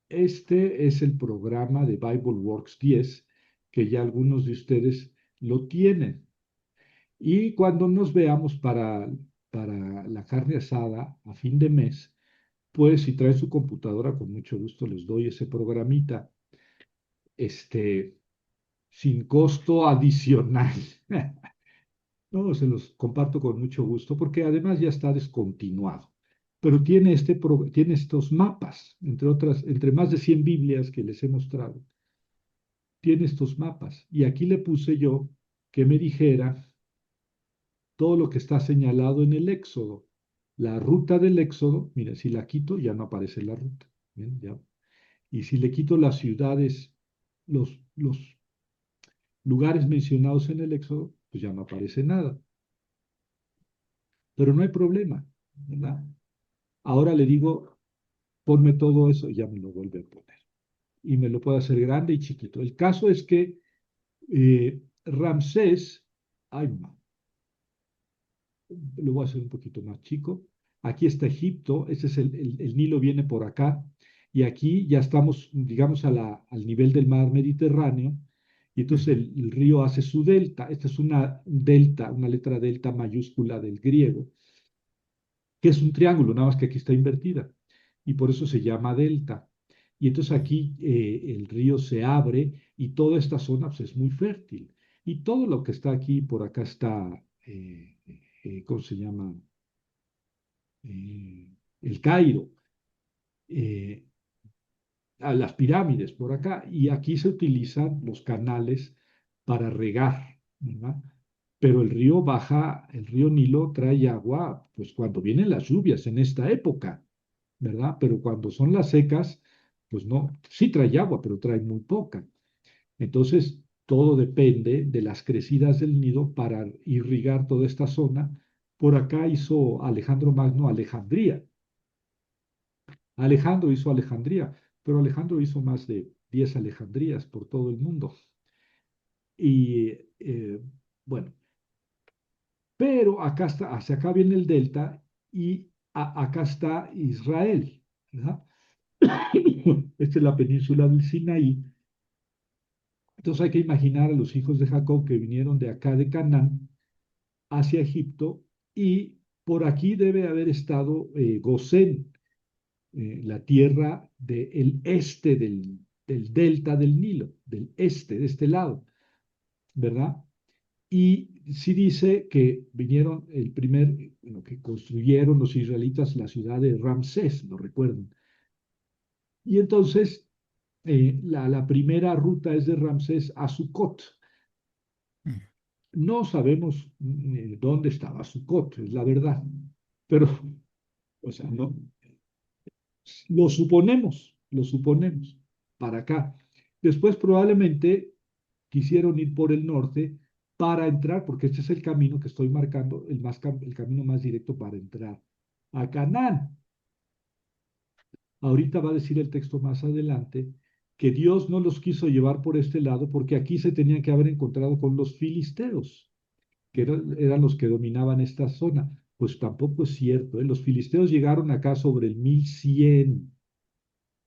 este es el programa de BibleWorks 10, que ya algunos de ustedes lo tienen. Y cuando nos veamos para la carne asada a fin de mes, pues si traen su computadora, con mucho gusto les doy ese programita, este, sin costo adicional. No, se los comparto con mucho gusto porque además ya está descontinuado. Pero tiene estos mapas, entre otras, entre más de 100 Biblias que les he mostrado, tiene estos mapas. Y aquí le puse yo que me dijera todo lo que está señalado en el Éxodo. La ruta del Éxodo, mire, si la quito ya no aparece la ruta. Bien, ya. Y si le quito las ciudades, los lugares mencionados en el Éxodo, pues ya no aparece nada. Pero no hay problema, ¿verdad? Ahora le digo, ponme todo eso y ya me lo vuelve a poner. Y me lo puede hacer grande y chiquito. El caso es que Ramsés, ay, lo voy a hacer un poquito más chico. Aquí está Egipto, ese es el Nilo viene por acá, y aquí ya estamos, digamos, al nivel del mar Mediterráneo, y entonces el río hace su delta. Esta es una delta, una letra delta mayúscula del griego, que es un triángulo, nada más que aquí está invertida, y por eso se llama delta. Y entonces aquí el río se abre y toda esta zona pues, es muy fértil. Y todo lo que está aquí, por acá está, ¿cómo se llama? El Cairo, eh, a las pirámides por acá, y aquí se utilizan los canales para regar, ¿verdad? Pero el río baja, el río Nilo trae agua, pues cuando vienen las lluvias en esta época, ¿verdad? Pero cuando son las secas, pues no, sí trae agua, pero trae muy poca. Entonces, todo depende de las crecidas del Nido para irrigar toda esta zona. Por acá hizo Alejandro Magno Alejandría. Alejandro hizo Alejandría, pero Alejandro hizo más de 10 Alejandrías por todo el mundo. Y bueno, pero acá está, hacia acá viene el delta y acá está Israel, ¿verdad? Esta es la península del Sinaí. Entonces hay que imaginar a los hijos de Jacob que vinieron de acá de Canaán hacia Egipto y por aquí debe haber estado Gosén, la tierra del este del delta del Nilo, del este, de este lado, ¿verdad? Y sí dice que vinieron bueno, que construyeron los israelitas la ciudad de Ramsés, lo recuerdan. Y entonces la primera ruta es de Ramsés a Sucot. No sabemos dónde estaba Sucot, es la verdad, pero, o sea, no, lo suponemos, para acá. Después probablemente quisieron ir por el norte para entrar, porque este es el camino que estoy marcando, el camino más directo para entrar a Canaán. Ahorita va a decir el texto más adelante que Dios no los quiso llevar por este lado porque aquí se tenían que haber encontrado con los filisteos, que eran los que dominaban esta zona. Pues tampoco es cierto, ¿eh? Los filisteos llegaron acá sobre el 1100,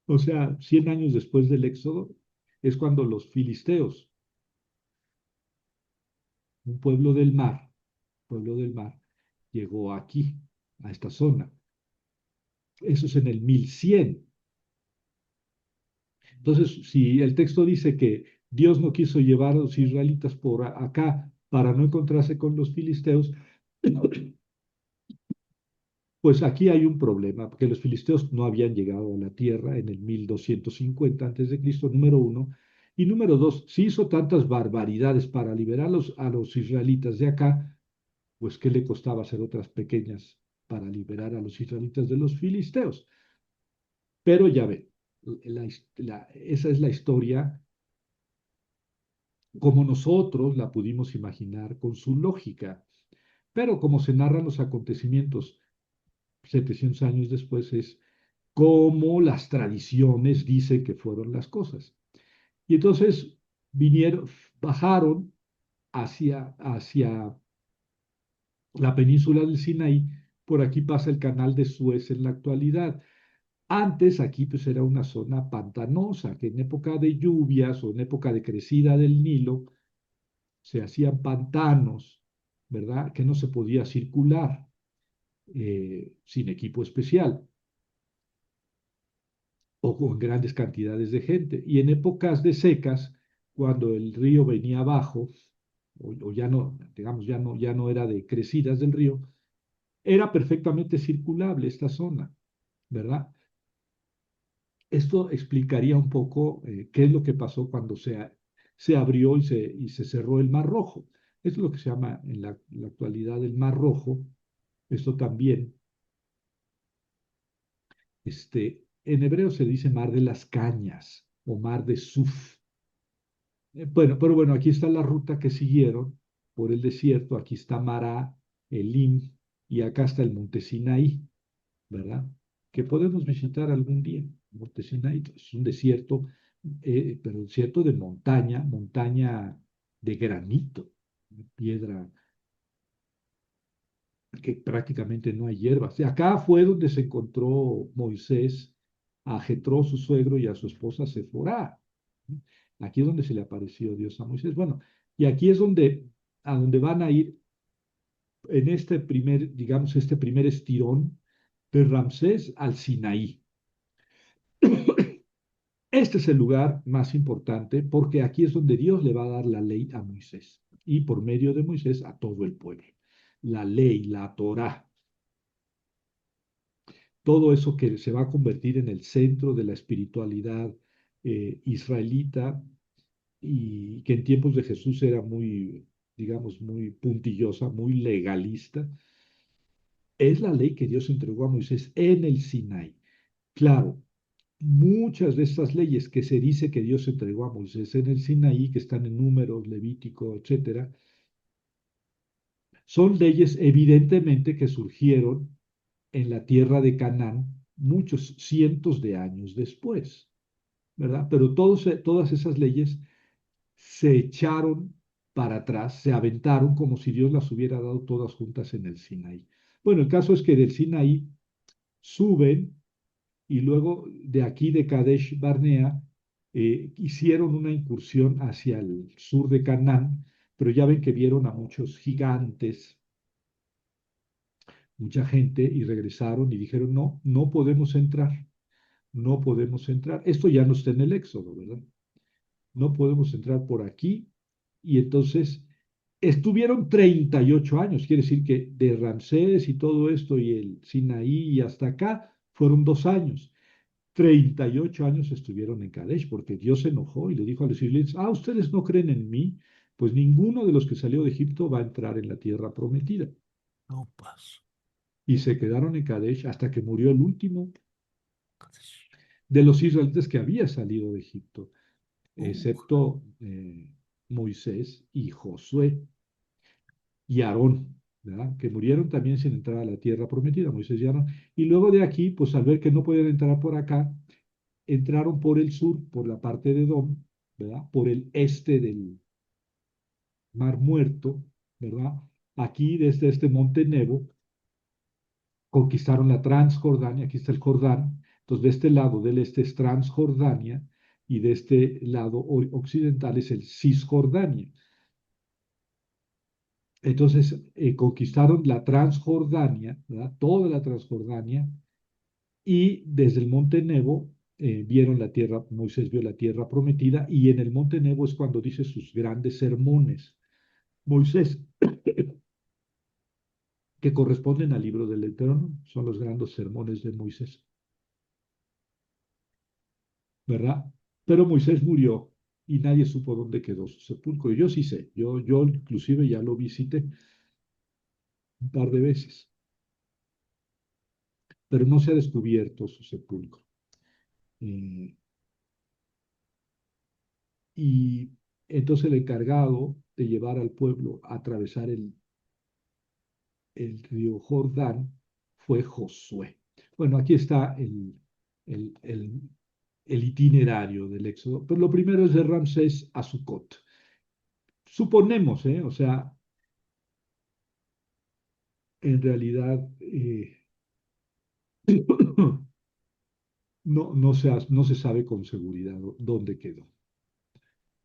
o sea, 100 años después del Éxodo, es cuando los filisteos, un pueblo del mar, llegó aquí, a esta zona. Eso es en el 1100. Entonces, si el texto dice que Dios no quiso llevar a los israelitas por acá para no encontrarse con los filisteos, pues aquí hay un problema, porque los filisteos no habían llegado a la tierra en el 1250 antes de Cristo, número uno. Y número dos, si hizo tantas barbaridades para liberar a los israelitas de acá, pues ¿qué le costaba hacer otras pequeñas para liberar a los israelitas de los filisteos? Pero ya ven, esa es la historia como nosotros la pudimos imaginar con su lógica. Pero como se narran los acontecimientos 700 años después, es como las tradiciones dicen que fueron las cosas. Y entonces vinieron, bajaron hacia la península del Sinaí. Por aquí pasa el canal de Suez en la actualidad. Antes aquí pues era una zona pantanosa, que en época de lluvias o en época de crecida del Nilo se hacían pantanos, ¿verdad? Que no se podía circular sin equipo especial o con grandes cantidades de gente. Y en épocas de secas, cuando el río venía abajo, o ya no, digamos, ya no era de crecidas del río, era perfectamente circulable esta zona, ¿verdad? Esto explicaría un poco qué es lo que pasó cuando se abrió y se cerró el Mar Rojo. Esto es lo que se llama en la actualidad el Mar Rojo. Esto también, en hebreo se dice Mar de las Cañas o Mar de Suf. Bueno, pero bueno, aquí está la ruta que siguieron por el desierto. Aquí está Mará, Elim, y acá está el Monte Sinaí, ¿verdad? Que podemos visitar algún día. Monte Sinaí es un desierto, pero desierto de montaña, montaña de granito, piedra que prácticamente no hay hierbas. Y acá fue donde se encontró Moisés a Jetro, su suegro, y a su esposa Seforá. Aquí es donde se le apareció Dios a Moisés. Bueno, y aquí es a donde van a ir en este primer, digamos, este primer estirón de Ramsés al Sinaí. Este es el lugar más importante porque aquí es donde Dios le va a dar la ley a Moisés y por medio de Moisés a todo el pueblo. La ley, la Torá, todo eso que se va a convertir en el centro de la espiritualidad israelita y que en tiempos de Jesús era muy, digamos, muy puntillosa, muy legalista, es la ley que Dios entregó a Moisés en el Sinaí. Claro, muchas de estas leyes que se dice que Dios entregó a Moisés en el Sinaí, que están en Números, Levítico, etcétera, son leyes evidentemente que surgieron en la tierra de Canaán muchos cientos de años después, ¿verdad? Pero todas esas leyes se echaron para atrás, se aventaron como si Dios las hubiera dado todas juntas en el Sinaí. Bueno, el caso es que del Sinaí suben y luego de aquí de Kadesh Barnea hicieron una incursión hacia el sur de Canaán, pero ya ven que vieron a muchos gigantes, mucha gente, y regresaron y dijeron, no, no podemos entrar, no podemos entrar. Esto ya no está en el Éxodo, ¿verdad? No podemos entrar por aquí. Y entonces estuvieron 38 años, quiere decir que de Ramsés y todo esto y el Sinaí y hasta acá fueron 2 años. 38 años estuvieron en Kadesh porque Dios se enojó y le dijo a los israelitas, ustedes no creen en mí, pues ninguno de los que salió de Egipto va a entrar en la tierra prometida. No, pues. Y se quedaron en Kadesh hasta que murió el último de los israelitas que había salido de Egipto, excepto Moisés y Josué y Aarón, ¿verdad? Que murieron también sin entrar a la tierra prometida, Moisés y Aarón. Y luego de aquí, pues al ver que no podían entrar por acá, entraron por el sur, por la parte de Edom, ¿verdad? Por el este del Mar Muerto, ¿verdad? Aquí desde este monte Nebo conquistaron la Transjordania, aquí está el Jordán. Entonces, de este lado del este es Transjordania y de este lado occidental es el Cisjordania. Entonces, conquistaron la Transjordania, ¿verdad? Toda la Transjordania, y desde el monte Nebo vieron la tierra, Moisés vio la tierra prometida, y en el monte Nebo es cuando dice sus grandes sermones. Moisés, que corresponden al libro del Deuteronomio, son los grandes sermones de Moisés, ¿verdad? Pero Moisés murió y nadie supo dónde quedó su sepulcro. Yo sí sé, yo inclusive ya lo visité un par de veces, pero no se ha descubierto su sepulcro. Eh, y entonces el encargado de llevar al pueblo a atravesar el río Jordán fue Josué. Bueno, aquí está el, el, el itinerario del éxodo, pero lo primero es de Ramsés a Sucot. Suponemos, o sea, en realidad no se sabe con seguridad dónde quedó.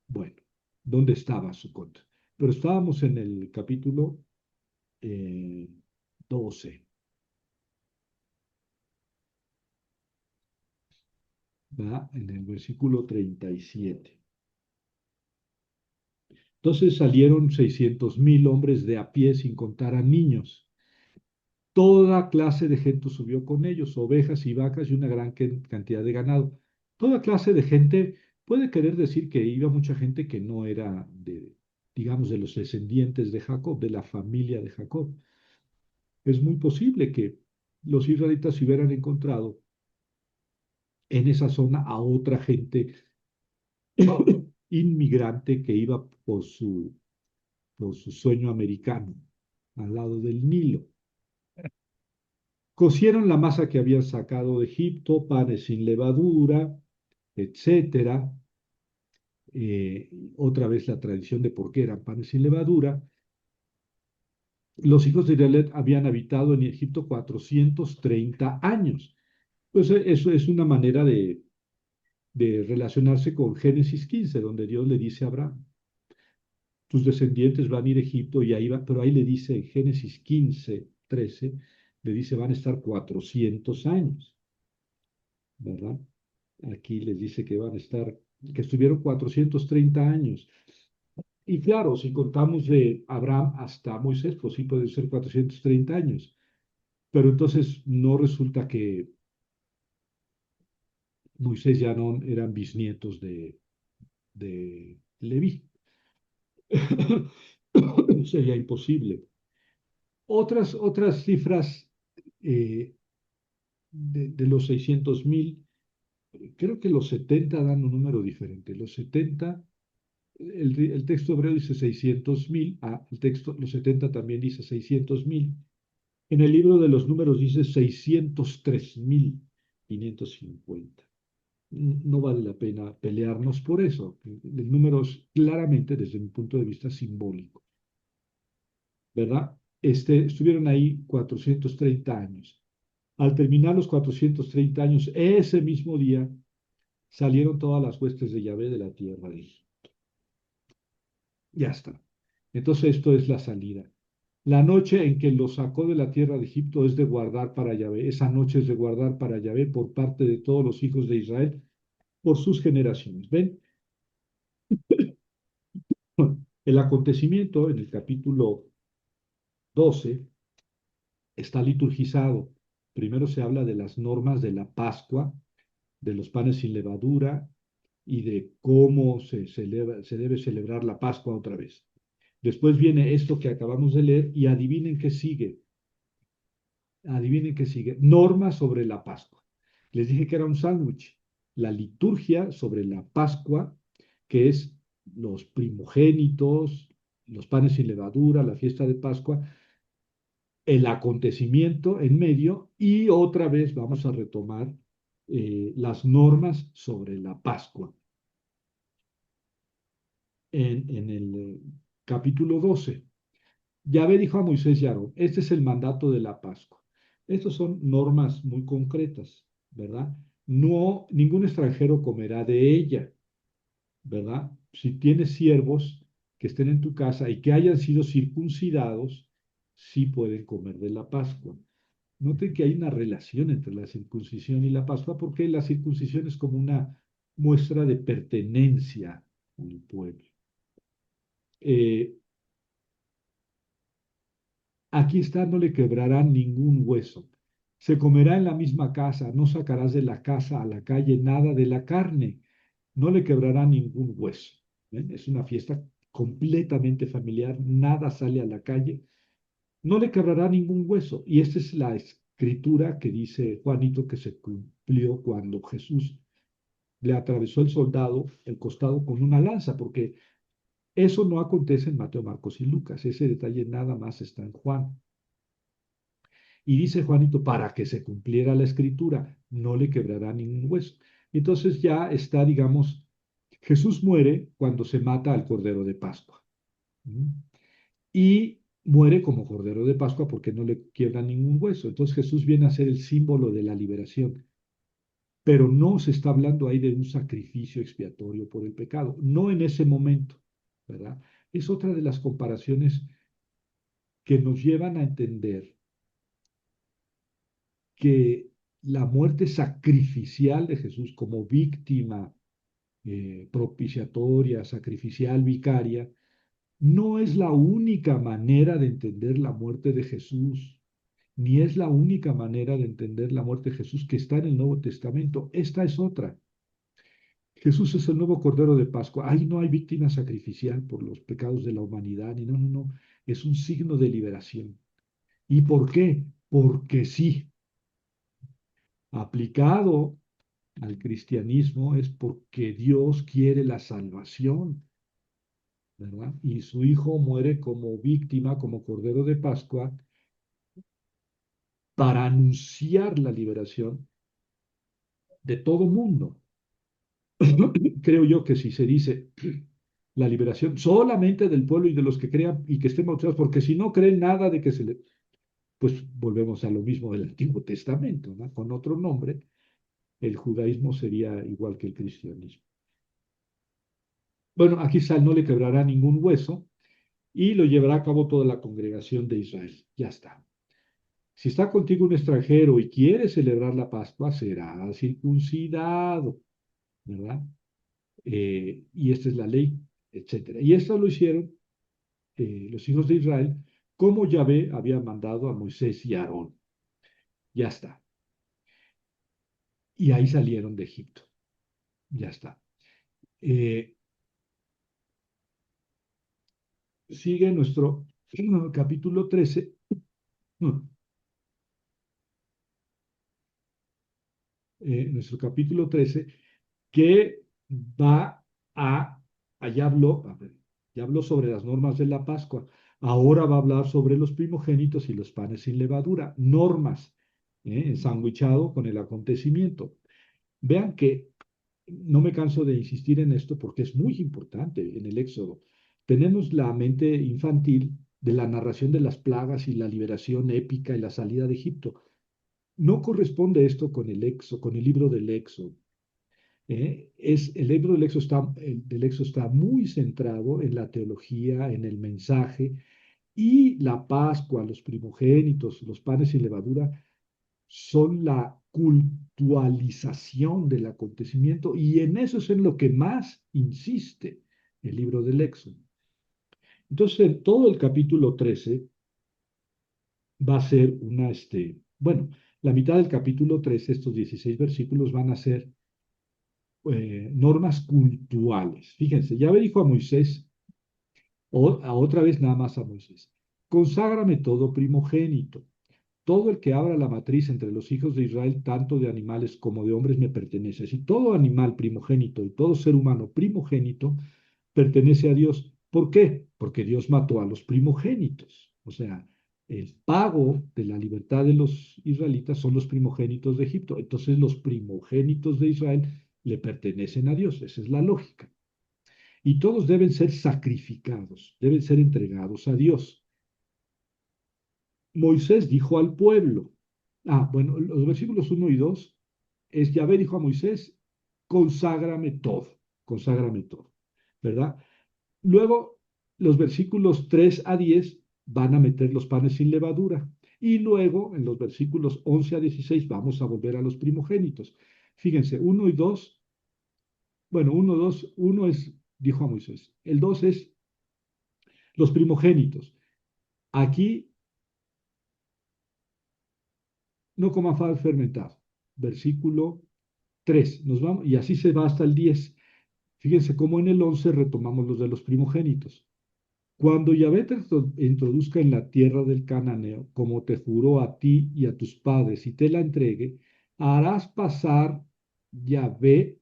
Bueno, dónde estaba Sucot. Pero estábamos en el capítulo 12, ¿va? En el versículo 37. Entonces salieron 600,000 hombres de a pie sin contar a niños. Toda clase de gente subió con ellos, ovejas y vacas y una gran cantidad de ganado. Toda clase de gente puede querer decir que iba mucha gente que no era de, digamos, de los descendientes de Jacob, de la familia de Jacob. Es muy posible que los israelitas se hubieran encontrado en esa zona a otra gente inmigrante que iba por su sueño americano, al lado del Nilo. Cocieron la masa que habían sacado de Egipto, panes sin levadura, etcétera. Otra vez la tradición de por qué eran panes sin levadura. Los hijos de Israel habían habitado en Egipto 430 años. Pues eso es una manera de relacionarse con Génesis 15, donde Dios le dice a Abraham, tus descendientes van a ir a Egipto, y ahí va, pero ahí le dice en Génesis 15, 13, le dice van a estar 400 años, ¿verdad? Aquí les dice que van a estar, que estuvieron 430 años. Y claro, si contamos de Abraham hasta Moisés, pues sí pueden ser 430 años. Pero entonces no resulta que Moisés ya no eran bisnietos de Leví. Sería imposible. Otras cifras eh, de los 600,000, creo que los 70 dan un número diferente. Los 70, el texto hebreo dice 600,000, el texto, los 70 también dice 600,000. En el libro de los números dice 603,550. No vale la pena pelearnos por eso. El número es claramente, desde mi punto de vista, simbólico, ¿verdad? Estuvieron ahí 430 años. Al terminar los 430 años, ese mismo día salieron todas las huestes de Yahvé de la tierra de Egipto. Ya está. Entonces esto es la salida. La noche en que los sacó de la tierra de Egipto es de guardar para Yahvé. Esa noche es de guardar para Yahvé por parte de todos los hijos de Israel por sus generaciones. ¿Ven? El acontecimiento en el capítulo 12 está liturgizado. Primero se habla de las normas de la Pascua, de los panes sin levadura y de cómo se debe celebrar la Pascua otra vez. Después viene esto que acabamos de leer y adivinen qué sigue. Adivinen qué sigue. Normas sobre la Pascua. Les dije que era un sándwich. La liturgia sobre la Pascua, que es los primogénitos, los panes sin levadura, la fiesta de Pascua, el acontecimiento en medio, y otra vez vamos a retomar las normas sobre la Pascua. En el capítulo 12, Yahvé dijo a Moisés y a Aarón, este es el mandato de la Pascua. Estas son normas muy concretas, ¿verdad? No, ningún extranjero comerá de ella, ¿verdad? Si tienes siervos que estén en tu casa y que hayan sido circuncidados, sí pueden comer de la Pascua. Noten que hay una relación entre la circuncisión y la Pascua, porque la circuncisión es como una muestra de pertenencia al pueblo. Eh, Aquí está, no le quebrarán ningún hueso. Se comerá en la misma casa, no sacarás de la casa a la calle nada de la carne, no le quebrará ningún hueso. ¿Ven? Es una fiesta completamente familiar, nada sale a la calle, no le quebrará ningún hueso. Y esta es la escritura que dice Juanito que se cumplió cuando Jesús le atravesó el soldado el costado con una lanza, porque eso no acontece en Mateo, Marcos y Lucas. Ese detalle nada más está en Juan. Y dice Juanito, para que se cumpliera la escritura, no le quebrará ningún hueso. Entonces ya está, digamos, Jesús muere cuando se mata al Cordero de Pascua. ¿Mm? Y muere como Cordero de Pascua porque no le quiebra ningún hueso. Entonces Jesús viene a ser el símbolo de la liberación. Pero no se está hablando ahí de un sacrificio expiatorio por el pecado. No en ese momento, ¿verdad? Es otra de las comparaciones que nos llevan a entender que la muerte sacrificial de Jesús como víctima propiciatoria, sacrificial, vicaria, no es la única manera de entender la muerte de Jesús, ni es la única manera de entender la muerte de Jesús que está en el Nuevo Testamento. Esta es otra. Jesús es el nuevo Cordero de Pascua. Ahí no hay víctima sacrificial por los pecados de la humanidad, ni no, no, no. Es un signo de liberación. ¿Y por qué? Porque sí, aplicado al cristianismo es porque Dios quiere la salvación, ¿verdad? Y su Hijo muere como víctima, como Cordero de Pascua, para anunciar la liberación de todo mundo. Creo yo que si se dice la liberación solamente del pueblo y de los que crean y que estén bautizados, porque si no creen nada de que se le... Pues volvemos a lo mismo del Antiguo Testamento, ¿no? Con otro nombre, el judaísmo sería igual que el cristianismo. Bueno, aquí Sal no le quebrará ningún hueso y lo llevará a cabo toda la congregación de Israel. Ya está. Si está contigo un extranjero y quiere celebrar la Pascua, será circuncidado, ¿verdad? Y esta es la ley, etcétera. Y esto lo hicieron los hijos de Israel, como Yahvé había mandado a Moisés y a Aarón. Ya está. Y ahí salieron de Egipto. Ya está. Eh, Sigue nuestro capítulo 13. Nuestro capítulo 13, que va a, allá habló, a ver, ya habló sobre las normas de la Pascua, ahora va a hablar sobre los primogénitos y los panes sin levadura, normas, ensanguichado con el acontecimiento. Vean que no me canso de insistir en esto porque es muy importante en el Éxodo. Tenemos la mente infantil de la narración de las plagas y la liberación épica y la salida de Egipto. No corresponde esto con con el libro del Éxodo. El libro del Éxodo está muy centrado en la teología, en el mensaje, y la Pascua, los primogénitos, los panes sin levadura, son la cultualización del acontecimiento, y en eso es en lo que más insiste el libro del Éxodo. Entonces, en todo el capítulo 13 va a ser bueno, la mitad del capítulo 13, estos 16 versículos van a ser normas cultuales. Fíjense, ya me dijo a Moisés, a otra vez nada más a Moisés, conságrame todo primogénito. Todo el que abra la matriz entre los hijos de Israel, tanto de animales como de hombres, me pertenece. Si todo animal primogénito y todo ser humano primogénito pertenece a Dios. ¿Por qué? Porque Dios mató a los primogénitos. O sea, El pago de la libertad de los israelitas son los primogénitos de Egipto. Entonces los primogénitos de Israel le pertenecen a Dios. Esa es la lógica. Y todos deben ser sacrificados, deben ser entregados a Dios. Moisés dijo al pueblo, bueno, los versículos 1 y 2 es Yahvé dijo a Moisés, conságrame todo, ¿verdad? Luego, los versículos 3 a 10 van a meter los panes sin levadura. Y luego, en los versículos 11 a 16, vamos a volver a los primogénitos. Fíjense, 1 y 2, bueno, 1, 2, 1 es, dijo a Moisés. El 2 es los primogénitos. Aquí no coman fava fermentado. Versículo 3. Nos vamos, y así se va hasta el 10. Fíjense cómo en el 11 retomamos los de los primogénitos. Cuando Yahvé te introduzca en la tierra del cananeo, como te juró a ti y a tus padres, y te la entregue, harás pasar Yahvé,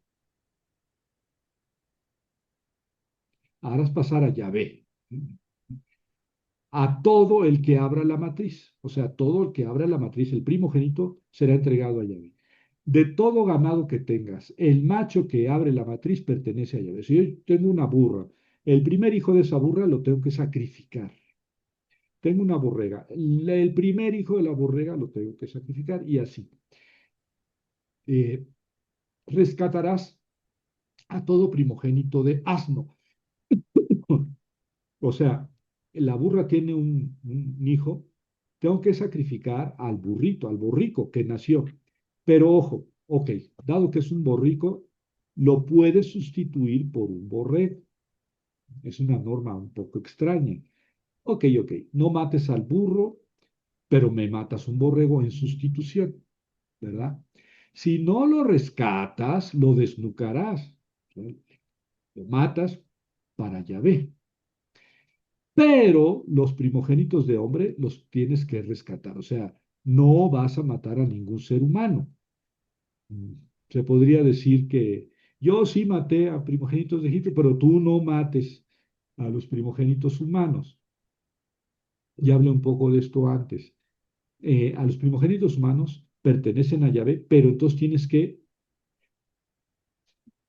harás pasar a Yahvé, a todo el que abra la matriz. O sea, todo el que abra la matriz, el primogénito, será entregado a Yahvé. De todo ganado que tengas, el macho que abre la matriz pertenece a Yahvé. Si yo tengo una burra, el primer hijo de esa burra lo tengo que sacrificar. Tengo una borrega. El primer hijo de la borrega lo tengo que sacrificar y así. Eh, rescatarás a todo primogénito de asno. O sea, la burra tiene un hijo, tengo que sacrificar al burrito, al borrico que nació. Pero ojo, ok, dado que es un borrico, lo puedes sustituir por un borrego. Es una norma un poco extraña. Ok, no mates al burro, pero me matas un borrego en sustitución, ¿verdad? Si no lo rescatas, lo desnucarás, ¿sí? Lo matas para Yahvé. Pero los primogénitos de hombre los tienes que rescatar, o sea, no vas a matar a ningún ser humano. Mm, Se podría decir que yo sí maté a primogénitos de Egipto, pero tú no mates a los primogénitos humanos. Ya hablé un poco de esto antes. A los primogénitos humanos pertenecen a Yahvé, pero entonces tienes que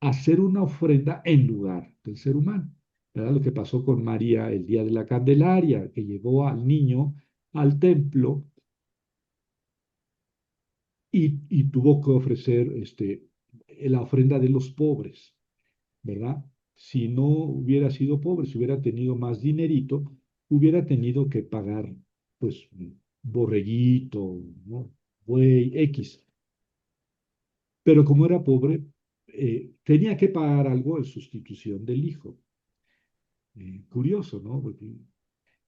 hacer una ofrenda en lugar del ser humano. ¿Verdad? Lo que pasó con María el día de la Candelaria, que llevó al niño al templo y tuvo que ofrecer la ofrenda de los pobres, ¿verdad? Si no hubiera sido pobre, si hubiera tenido más dinerito, hubiera tenido que pagar, pues, borreguito, ¿no? Buey, X. Pero como era pobre, tenía que pagar algo en sustitución del hijo. Curioso, ¿no? Porque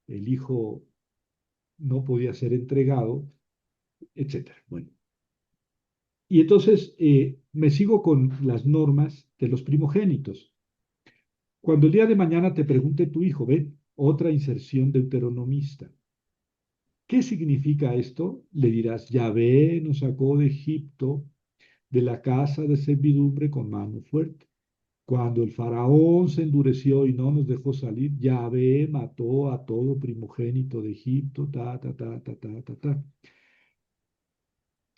el hijo no podía ser entregado, etcétera. Bueno, y entonces me sigo con las normas de los primogénitos. Cuando el día de mañana te pregunte tu hijo, ve, otra inserción deuteronomista. ¿Qué significa esto? Le dirás, Yahvé nos sacó de Egipto, de la casa de servidumbre con mano fuerte. Cuando el faraón se endureció y no nos dejó salir, Yahvé mató a todo primogénito de Egipto, ta.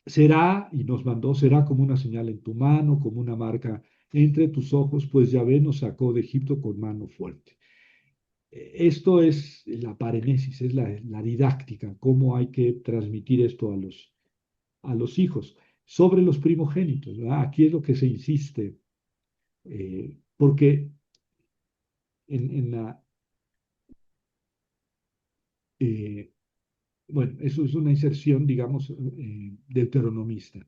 Será, y nos mandó, será como una señal en tu mano, como una marca entre tus ojos, pues Yahvé nos sacó de Egipto con mano fuerte. Esto es la parenesis, es la didáctica, cómo hay que transmitir esto a los hijos. Sobre los primogénitos, ¿verdad? Aquí es lo que se insiste, porque en la, eh, bueno, eso es una inserción, digamos, deuteronomista.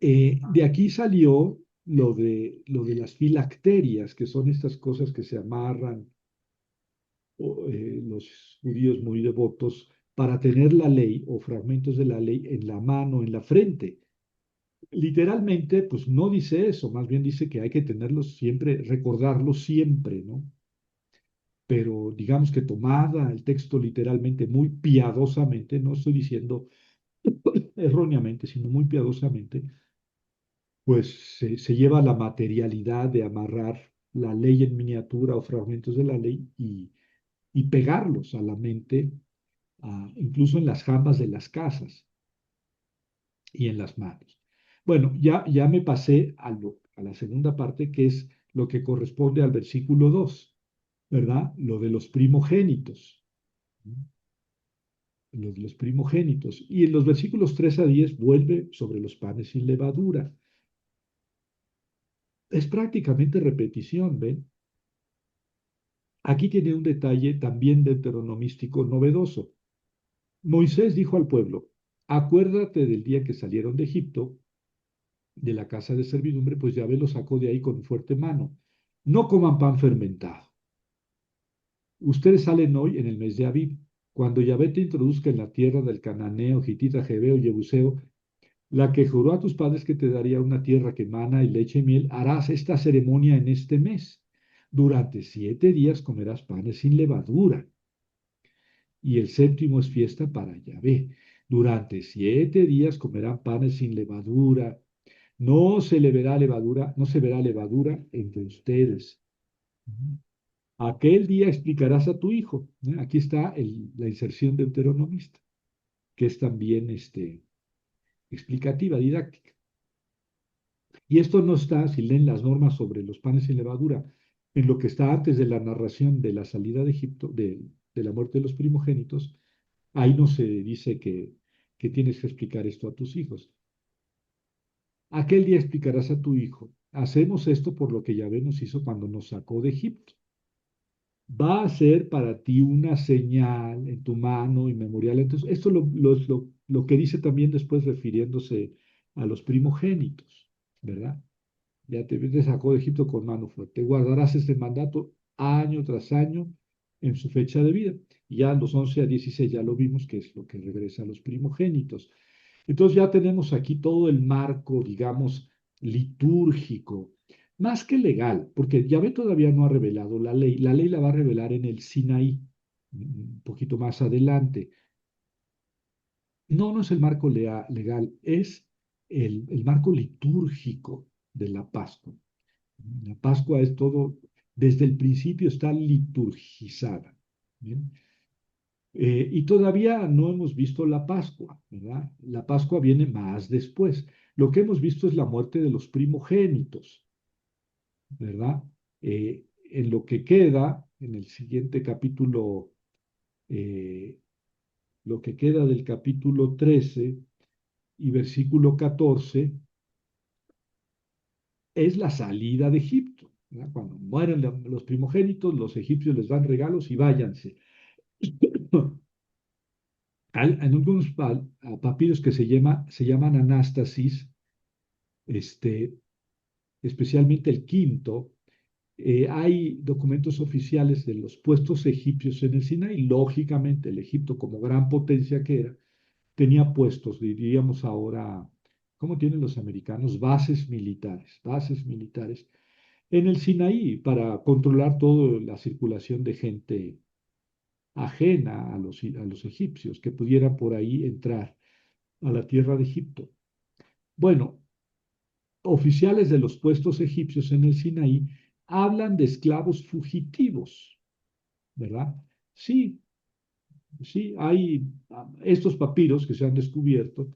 De aquí salió lo de las filacterias, que son estas cosas que se amarran los judíos muy devotos para tener la ley o fragmentos de la ley en la mano, en la frente. Literalmente, pues no dice eso, más bien dice que hay que tenerlos siempre, recordarlos siempre, ¿no? Pero digamos que tomada el texto literalmente, muy piadosamente, no estoy diciendo erróneamente, sino muy piadosamente, pues se lleva la materialidad de amarrar la ley en miniatura o fragmentos de la ley y pegarlos a la mente, incluso en las jambas de las casas y en las manos. Bueno, ya me pasé a la segunda parte, que es lo que corresponde al versículo 2, ¿verdad? Lo de los primogénitos. Los primogénitos. Y en los versículos 3 a 10 vuelve sobre los panes sin levadura. Es prácticamente repetición, ¿ven? Aquí tiene un detalle también deuteronomístico novedoso. Moisés dijo al pueblo: acuérdate del día que salieron de Egipto, de la casa de servidumbre, pues Yahvé los sacó de ahí con fuerte mano. No coman pan fermentado. Ustedes salen hoy en el mes de Abib. Cuando Yahvé te introduzca en la tierra del cananeo, gitita, jebeo, jebuseo, la que juró a tus padres que te daría una tierra que mana y leche y miel, harás esta ceremonia en este mes. Durante 7 días comerás panes sin levadura, y el séptimo es fiesta para Yahvé. Durante 7 días comerán panes sin levadura. No se le verá levadura, no se verá levadura entre ustedes. Aquel día explicarás a tu hijo. Aquí está la inserción deuteronomista, que es también explicativa, didáctica. Y esto no está, si leen las normas sobre los panes sin levadura, en lo que está antes de la narración de la salida de Egipto, de la muerte de los primogénitos, ahí no se dice que tienes que explicar esto a tus hijos. Aquel día explicarás a tu hijo: hacemos esto por lo que Yahvé nos hizo cuando nos sacó de Egipto. Va a ser para ti una señal en tu mano y memorial. Entonces, esto lo que dice también después refiriéndose a los primogénitos, ¿verdad? Ya te sacó de Egipto con mano fuerte. Guardarás este mandato año tras año en su fecha de vida. Y ya los 11 a 16 ya lo vimos, que es lo que regresa a los primogénitos. Entonces ya tenemos aquí todo el marco, digamos, litúrgico, más que legal, porque Yahvé todavía no ha revelado la ley la va a revelar en el Sinaí, un poquito más adelante. No, no es el marco legal, es el marco litúrgico de la Pascua. La Pascua es todo, desde el principio está liturgizada. ¿Bien? Y todavía no hemos visto la Pascua, ¿verdad? La Pascua viene más después. Lo que hemos visto es la muerte de los primogénitos, ¿verdad? En lo que queda, en el siguiente capítulo, eh, lo que queda del capítulo 13 y versículo 14, es la salida de Egipto, ¿verdad? Cuando mueren los primogénitos, los egipcios les dan regalos y váyanse. En algunos papiros que se llaman anástasis, este, especialmente el quinto, hay documentos oficiales de los puestos egipcios en el Sinaí. Lógicamente, el Egipto, como gran potencia que era, tenía puestos, diríamos ahora, ¿cómo tienen los americanos? Bases militares en el Sinaí para controlar toda la circulación de gente ajena a los egipcios que pudieran por ahí entrar a la tierra de Egipto. Bueno, oficiales de los puestos egipcios en el Sinaí hablan de esclavos fugitivos, ¿verdad? Sí, sí, hay estos papiros que se han descubierto,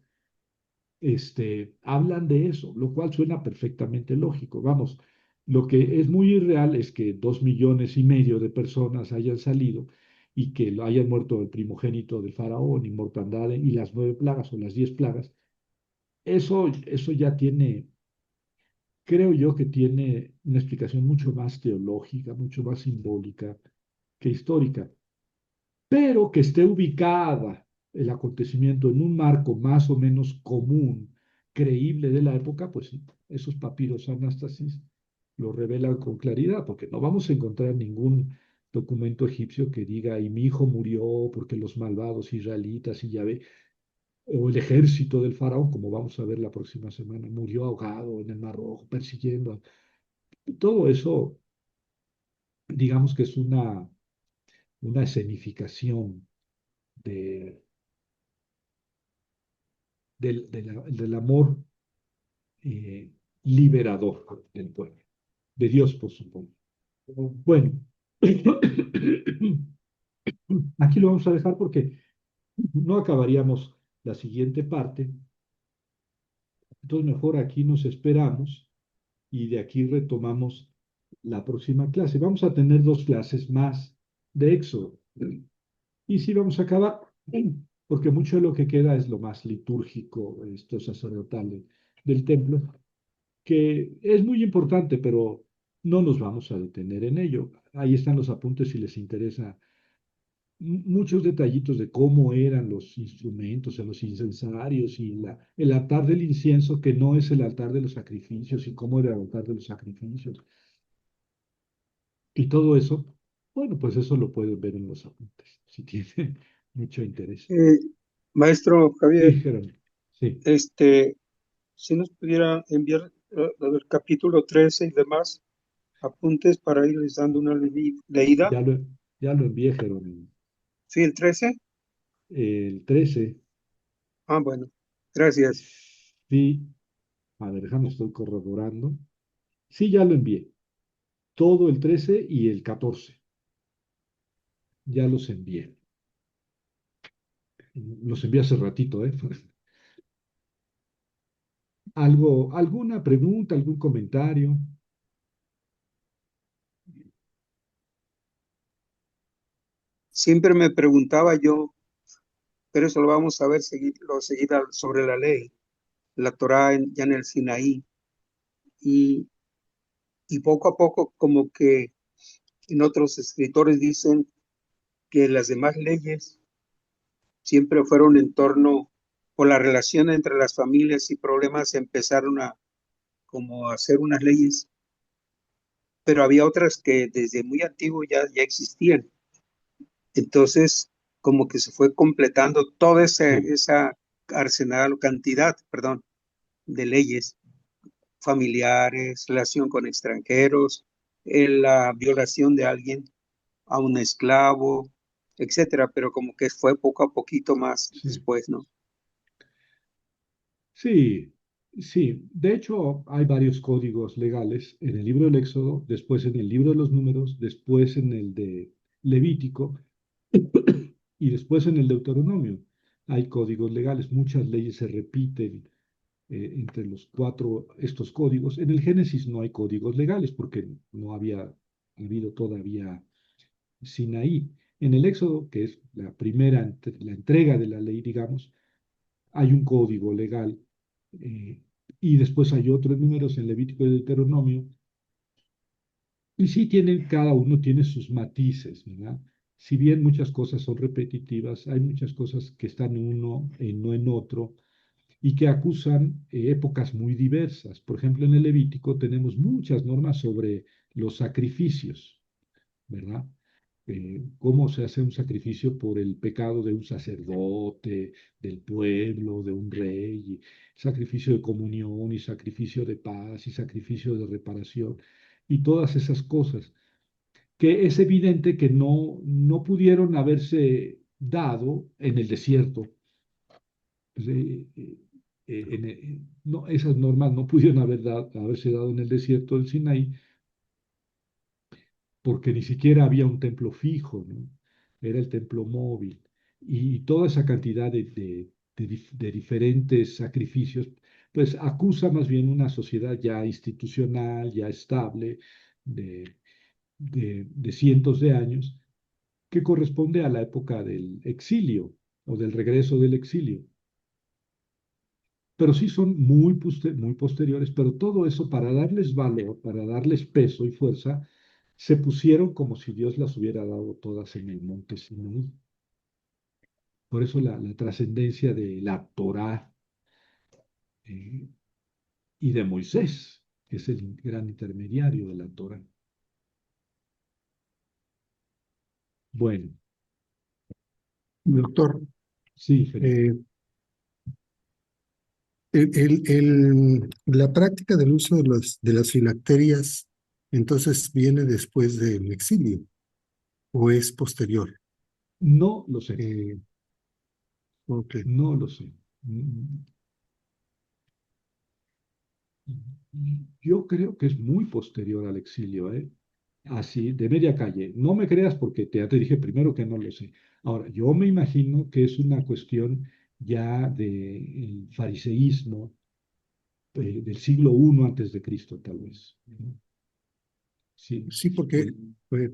hablan de eso, lo cual suena perfectamente lógico. Vamos, lo que es muy irreal es que 2,5 millones de personas hayan salido y que lo hayan muerto el primogénito del faraón y mortandad y las 9 plagas o las 10 plagas. Eso ya tiene, creo yo que tiene una explicación mucho más teológica, mucho más simbólica que histórica, pero que esté ubicada el acontecimiento en un marco más o menos común, creíble de la época, pues sí, esos papiros anastasis lo revelan con claridad, porque no vamos a encontrar ningún documento egipcio que diga: y mi hijo murió porque los malvados israelitas y Yahvé, o el ejército del faraón, como vamos a ver la próxima semana, murió ahogado en el Mar Rojo, persiguiendo. Todo eso, digamos que es una escenificación de, del amor eh, liberador del pueblo, de Dios, por supuesto. Bueno, Aquí lo vamos a dejar porque no acabaríamos la siguiente parte. Entonces, mejor aquí nos esperamos y de aquí retomamos la próxima clase. Vamos a tener dos clases más de Éxodo. Y sí vamos a acabar, porque mucho de lo que queda es lo más litúrgico, esto sacerdotal del templo, que es muy importante, pero no nos vamos a detener en ello. Ahí están los apuntes si les interesa muchos detallitos de cómo eran los instrumentos en los incensarios y el altar del incienso, que no es el altar de los sacrificios, y cómo era el altar de los sacrificios. Y todo eso, bueno, pues eso lo pueden ver en los apuntes, si tienen mucho interés. Eh, Maestro Sí, Javier, Jerónimo. Sí, este, si nos pudiera enviar lo del capítulo 13 y demás apuntes para irles dando una leída. ya lo, ya lo envié, Jerónimo. Sí, el 13. El 13, Ah, bueno, gracias. sí, a ver, déjame, estoy corroborando. Sí, ya lo envié. Todo el 13 y el 14, ya los envié. Los envié hace ratito, ¿eh? ¿Alguna pregunta, algún comentario? Siempre me preguntaba yo, pero eso lo vamos a ver seguida sobre la ley, la Torá ya en el Sinaí, y, y poco a poco como que en otros escritores dicen que las demás leyes siempre fueron en torno, por la relación entre las familias y problemas, empezaron a como a hacer unas leyes, pero había otras que desde muy antiguo ya existían. Entonces, como que se fue completando toda Sí, esa arsenal o cantidad, perdón, de leyes familiares, relación con extranjeros, la violación de alguien a un esclavo, etcétera, pero como que fue poco a poquito más sí. después, ¿no? Sí, sí. De hecho, hay varios códigos legales en el libro del Éxodo, después en el libro de los Números, después en el de Levítico y después en el Deuteronomio. Hay códigos legales, muchas leyes se repiten entre los cuatro estos códigos. En el Génesis no hay códigos legales porque no había habido todavía Sinaí. En el Éxodo, que es la primera, la entrega de la ley, digamos, hay un código legal, eh, y después hay otros números en Levítico y Deuteronomio, y sí tienen, cada uno tiene sus matices, ¿verdad? Si bien muchas cosas son repetitivas, hay muchas cosas que están en uno y no en otro, y que acusan épocas muy diversas. Por ejemplo, en el Levítico tenemos muchas normas sobre los sacrificios, ¿verdad? Cómo se hace un sacrificio por el pecado de un sacerdote, del pueblo, de un rey, y sacrificio de comunión y sacrificio de paz y sacrificio de reparación y todas esas cosas, que es evidente que no pudieron haberse dado en el desierto. Pues, no, esas normas no pudieron haberse dado en el desierto del Sinaí porque ni siquiera había un templo fijo, ¿no? Era el templo móvil. Y toda esa cantidad de diferentes sacrificios, pues acusa más bien una sociedad ya institucional, ya estable, de, de cientos de años, que corresponde a la época del exilio o del regreso del exilio. Pero sí son muy posteriores, pero todo eso para darles valor, para darles peso y fuerza, se pusieron como si Dios las hubiera dado todas en el monte Sinaí. Por eso la trascendencia de la Torá eh, y de Moisés, que es el gran intermediario de la Torá. Bueno, Doctor, sí, Felipe. eh, la práctica del uso de las filacterias, entonces viene después del exilio o es posterior. No lo sé, Eh, ok. no lo sé. Mm, Yo creo que es muy posterior al exilio, ¿eh? así, de media calle. No me creas porque ya te dije primero que no lo sé. Ahora, yo me imagino que es una cuestión ya del fariseísmo del siglo I antes de Cristo, tal vez, ¿no? Sí, Sí, porque,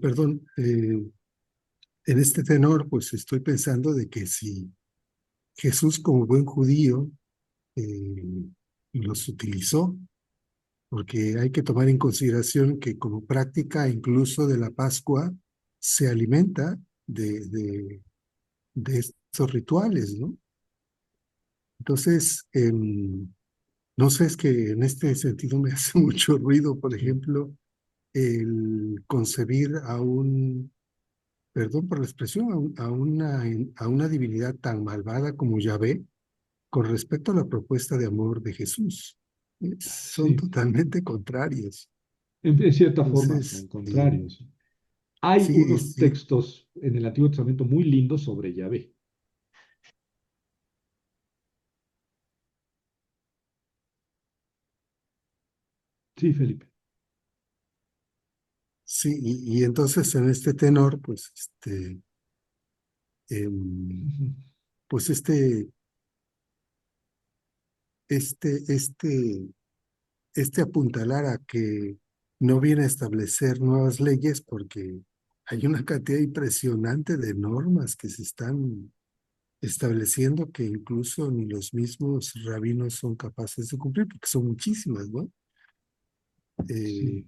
perdón, en este tenor, pues estoy pensando de que si Jesús como buen judío eh, los utilizó, porque hay que tomar en consideración que como práctica incluso de la Pascua se alimenta de estos rituales, ¿no? Entonces, no sé, es que en este sentido me hace mucho ruido, por sí, ejemplo, el concebir a un, perdón por la expresión, a una divinidad tan malvada como Yahvé con respecto a la propuesta de amor de Jesús. Son sí. totalmente contrarios. En cierta forma son Entonces, contrarios. Hay sí, unos sí, textos en el Antiguo Testamento muy lindos sobre Yahvé. Sí, Felipe. sí, y entonces en este tenor, pues, em, pues este, este, este apuntalar a que no viene a establecer nuevas leyes porque hay una cantidad impresionante de normas que se están estableciendo que incluso ni los mismos rabinos son capaces de cumplir, porque son muchísimas, ¿no? Eh, Sí,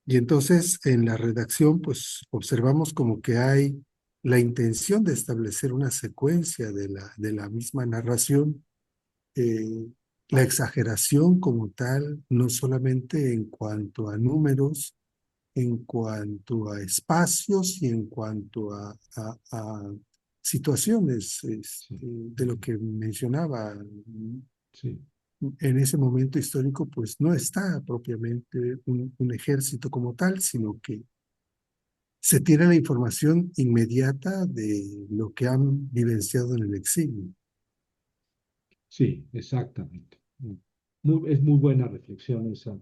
y entonces en la redacción, pues observamos como que hay la intención de establecer una secuencia de la misma narración, eh, la exageración como tal, no solamente en cuanto a números, en cuanto a espacios y en cuanto a situaciones sí, de lo que mencionaba. sí, En ese momento histórico, pues no está propiamente un ejército como tal, sino que se tiene la información inmediata de lo que han vivenciado en el exilio. sí, exactamente. Es muy buena reflexión esa.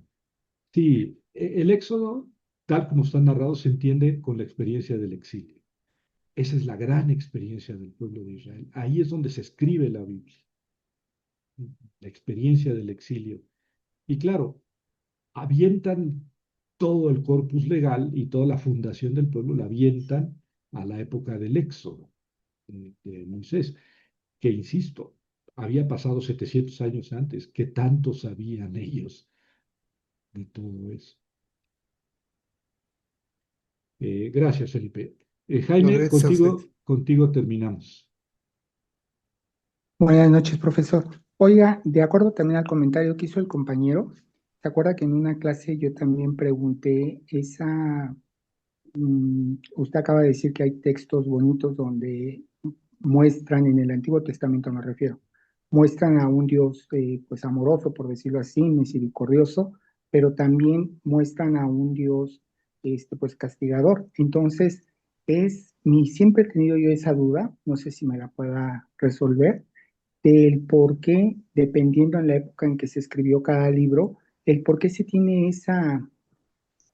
Sí, el Éxodo, tal como está narrado, se entiende con la experiencia del exilio. Esa es la gran experiencia del pueblo de Israel. Ahí es donde se escribe la Biblia, la experiencia del exilio. Y claro, avientan todo el corpus legal y toda la fundación del pueblo la avientan a la época del Éxodo de Moisés, que insisto, había pasado 700 años antes. ¿Qué tanto sabían ellos de todo eso? Gracias, Felipe. Jaime, Gracias a usted. contigo terminamos. Buenas noches, profesor. Oiga, de acuerdo también al comentario que hizo el compañero, ¿se acuerda que en una clase yo también pregunté usted acaba de decir que hay textos bonitos donde muestran, en el Antiguo Testamento me refiero, muestran a un Dios pues amoroso, por decirlo así, misericordioso, pero también muestran a un Dios pues castigador. Entonces, siempre he tenido yo esa duda, no sé si me la pueda resolver del por qué, dependiendo en la época en que se escribió cada libro, el por qué se tiene esa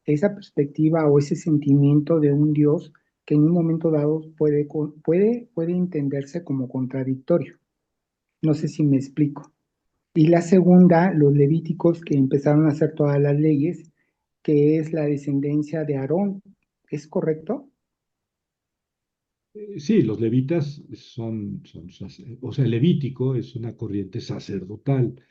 perspectiva o ese sentimiento de un Dios que en un momento dado puede entenderse como contradictorio. No sé si me explico. Y la segunda, los levíticos que empezaron a hacer todas las leyes, que es la descendencia de Aarón. ¿Es correcto? Sí, los levitas o sea, el levítico es una corriente sacerdotal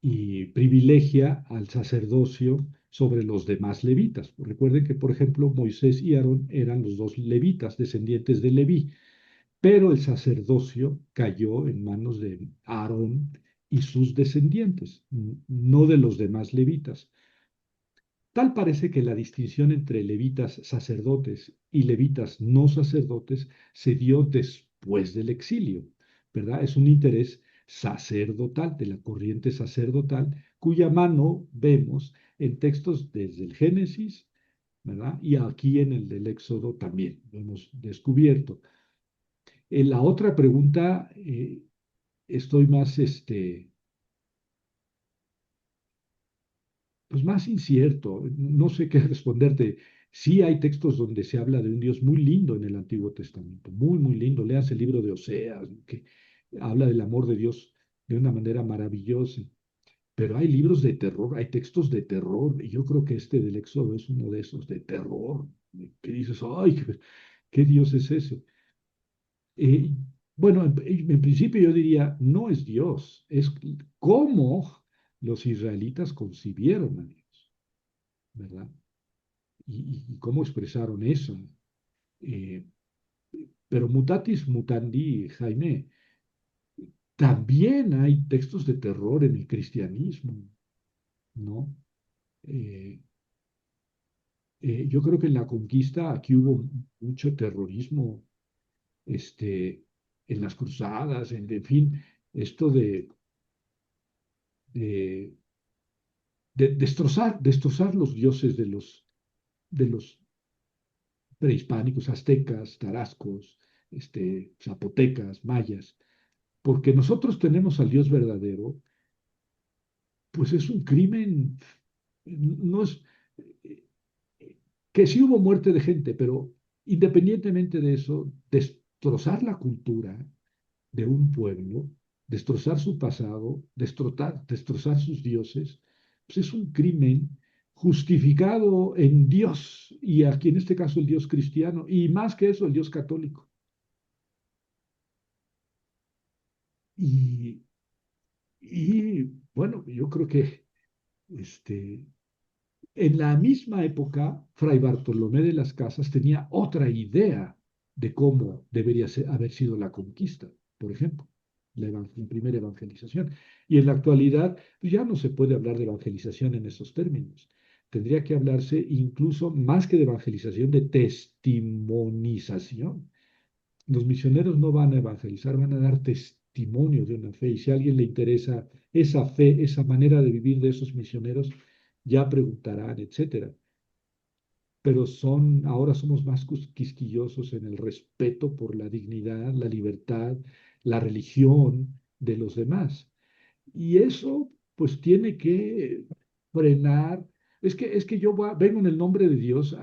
y privilegia al sacerdocio sobre los demás levitas. Recuerden que, por ejemplo, Moisés y Aarón eran los dos levitas, descendientes de Leví, pero el sacerdocio cayó en manos de Aarón y sus descendientes, no de los demás levitas. Tal parece que la distinción entre levitas sacerdotes y levitas no sacerdotes se dio después del exilio, ¿verdad? Es un interés sacerdotal, de la corriente sacerdotal, cuya mano vemos en textos desde el Génesis, ¿verdad? Y aquí en el del Éxodo también lo hemos descubierto. En la otra pregunta, estoy más, pues más incierto. No sé qué responderte. Sí hay textos donde se habla de un Dios muy lindo en el Antiguo Testamento, muy, muy lindo. Leas el libro de Oseas, que habla del amor de Dios de una manera maravillosa. Pero hay libros de terror, hay textos de terror, y yo creo que este del Éxodo es uno de esos de terror, que dices, ay, ¿qué Dios es ese? Eh, bueno, en principio yo diría, no es Dios, es cómo los israelitas concibieron a Dios, ¿verdad? Y cómo expresaron eso. Eh, pero mutatis mutandi, Jaime, también hay textos de terror en el cristianismo, ¿no? Eh, yo creo que en la conquista aquí hubo mucho terrorismo, este, en las cruzadas, en fin, esto de, de destrozar los dioses de los prehispánicos, aztecas, tarascos, zapotecas, mayas, porque nosotros tenemos al Dios verdadero, pues es un crimen, no es, que sí hubo muerte de gente, pero independientemente de eso, destrozar la cultura de un pueblo, destrozar su pasado, destrozar sus dioses, pues es un crimen justificado en Dios, y aquí en este caso el Dios cristiano, y más que eso, el Dios católico. Y, y bueno, yo creo que este, en la misma época, Fray Bartolomé de las Casas tenía otra idea de cómo debería haber sido la conquista, por ejemplo, la primera evangelización. Y en la actualidad pues ya no se puede hablar de evangelización en esos términos. Tendría que hablarse incluso más que de evangelización, de testimonización. Los misioneros no van a evangelizar, van a dar testimonio de una fe. Y si a alguien le interesa esa fe, esa manera de vivir de esos misioneros, ya preguntarán, etcétera. Pero ahora somos más quisquillosos en el respeto por la dignidad, la libertad, la religión de los demás. Y eso, pues, tiene que frenar. Es que yo vengo en el nombre de Dios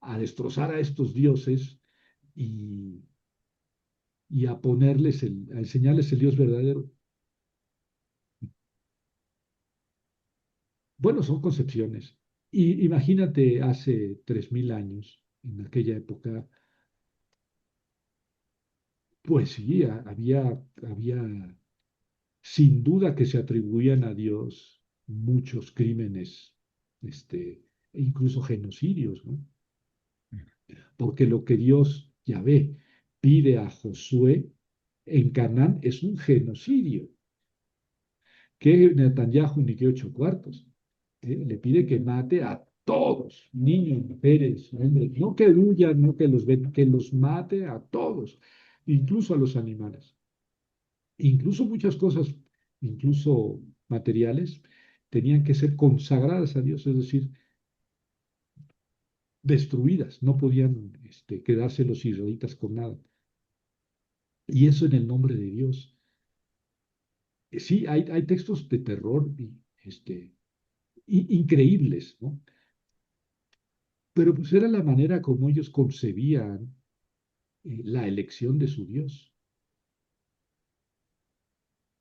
a destrozar a estos dioses y, y a enseñarles el Dios verdadero. Bueno, son concepciones. Y imagínate hace 3000 años, en aquella época, pues sí, había sin duda que se atribuían a Dios muchos crímenes, e incluso genocidios, ¿no? Porque lo que Dios, Yahvé, pide a Josué en Canaán es un genocidio, que Netanyahu ni que 8 cuartos. Le pide que mate a todos, niños, mujeres, hombres, no que huyan, no que que los mate a todos, incluso a los animales. Incluso muchas cosas, incluso materiales, tenían que ser consagradas a Dios, es decir, destruidas, no podían quedarse los israelitas con nada. Y eso en el nombre de Dios. Sí, hay textos de terror increíbles, ¿no? Pero pues era la manera como ellos concebían la elección de su Dios.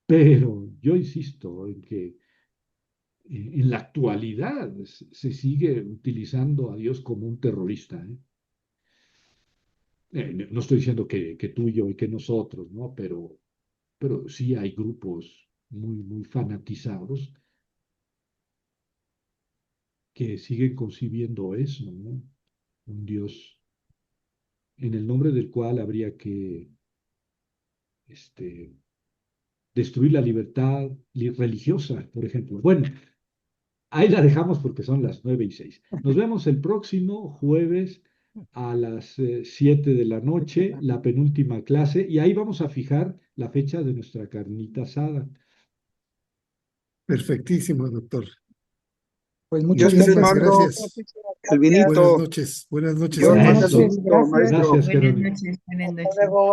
Pero yo insisto en que en la actualidad se sigue utilizando a Dios como un terrorista, ¿eh? No estoy diciendo que tú y yo y que nosotros, ¿no? Pero sí hay grupos muy, muy fanatizados que siguen concibiendo eso, ¿no? Un Dios en el nombre del cual habría que este, destruir la libertad religiosa, por ejemplo. Bueno, ahí la dejamos porque son las 9:06. Nos vemos el próximo jueves a las 7 de la noche, la penúltima clase, y ahí vamos a fijar la fecha de nuestra carnita asada. Perfectísimo, doctor. Pues Yo muchas estoy Muchísimas gracias. armando gracias. el Buenas vinito. noches. Buenas noches Yo a armando Buenas el todos. noches, vinito, gracias. maestro. Gracias, Buenas Jerónimo. noches, buenas Hasta noches. luego.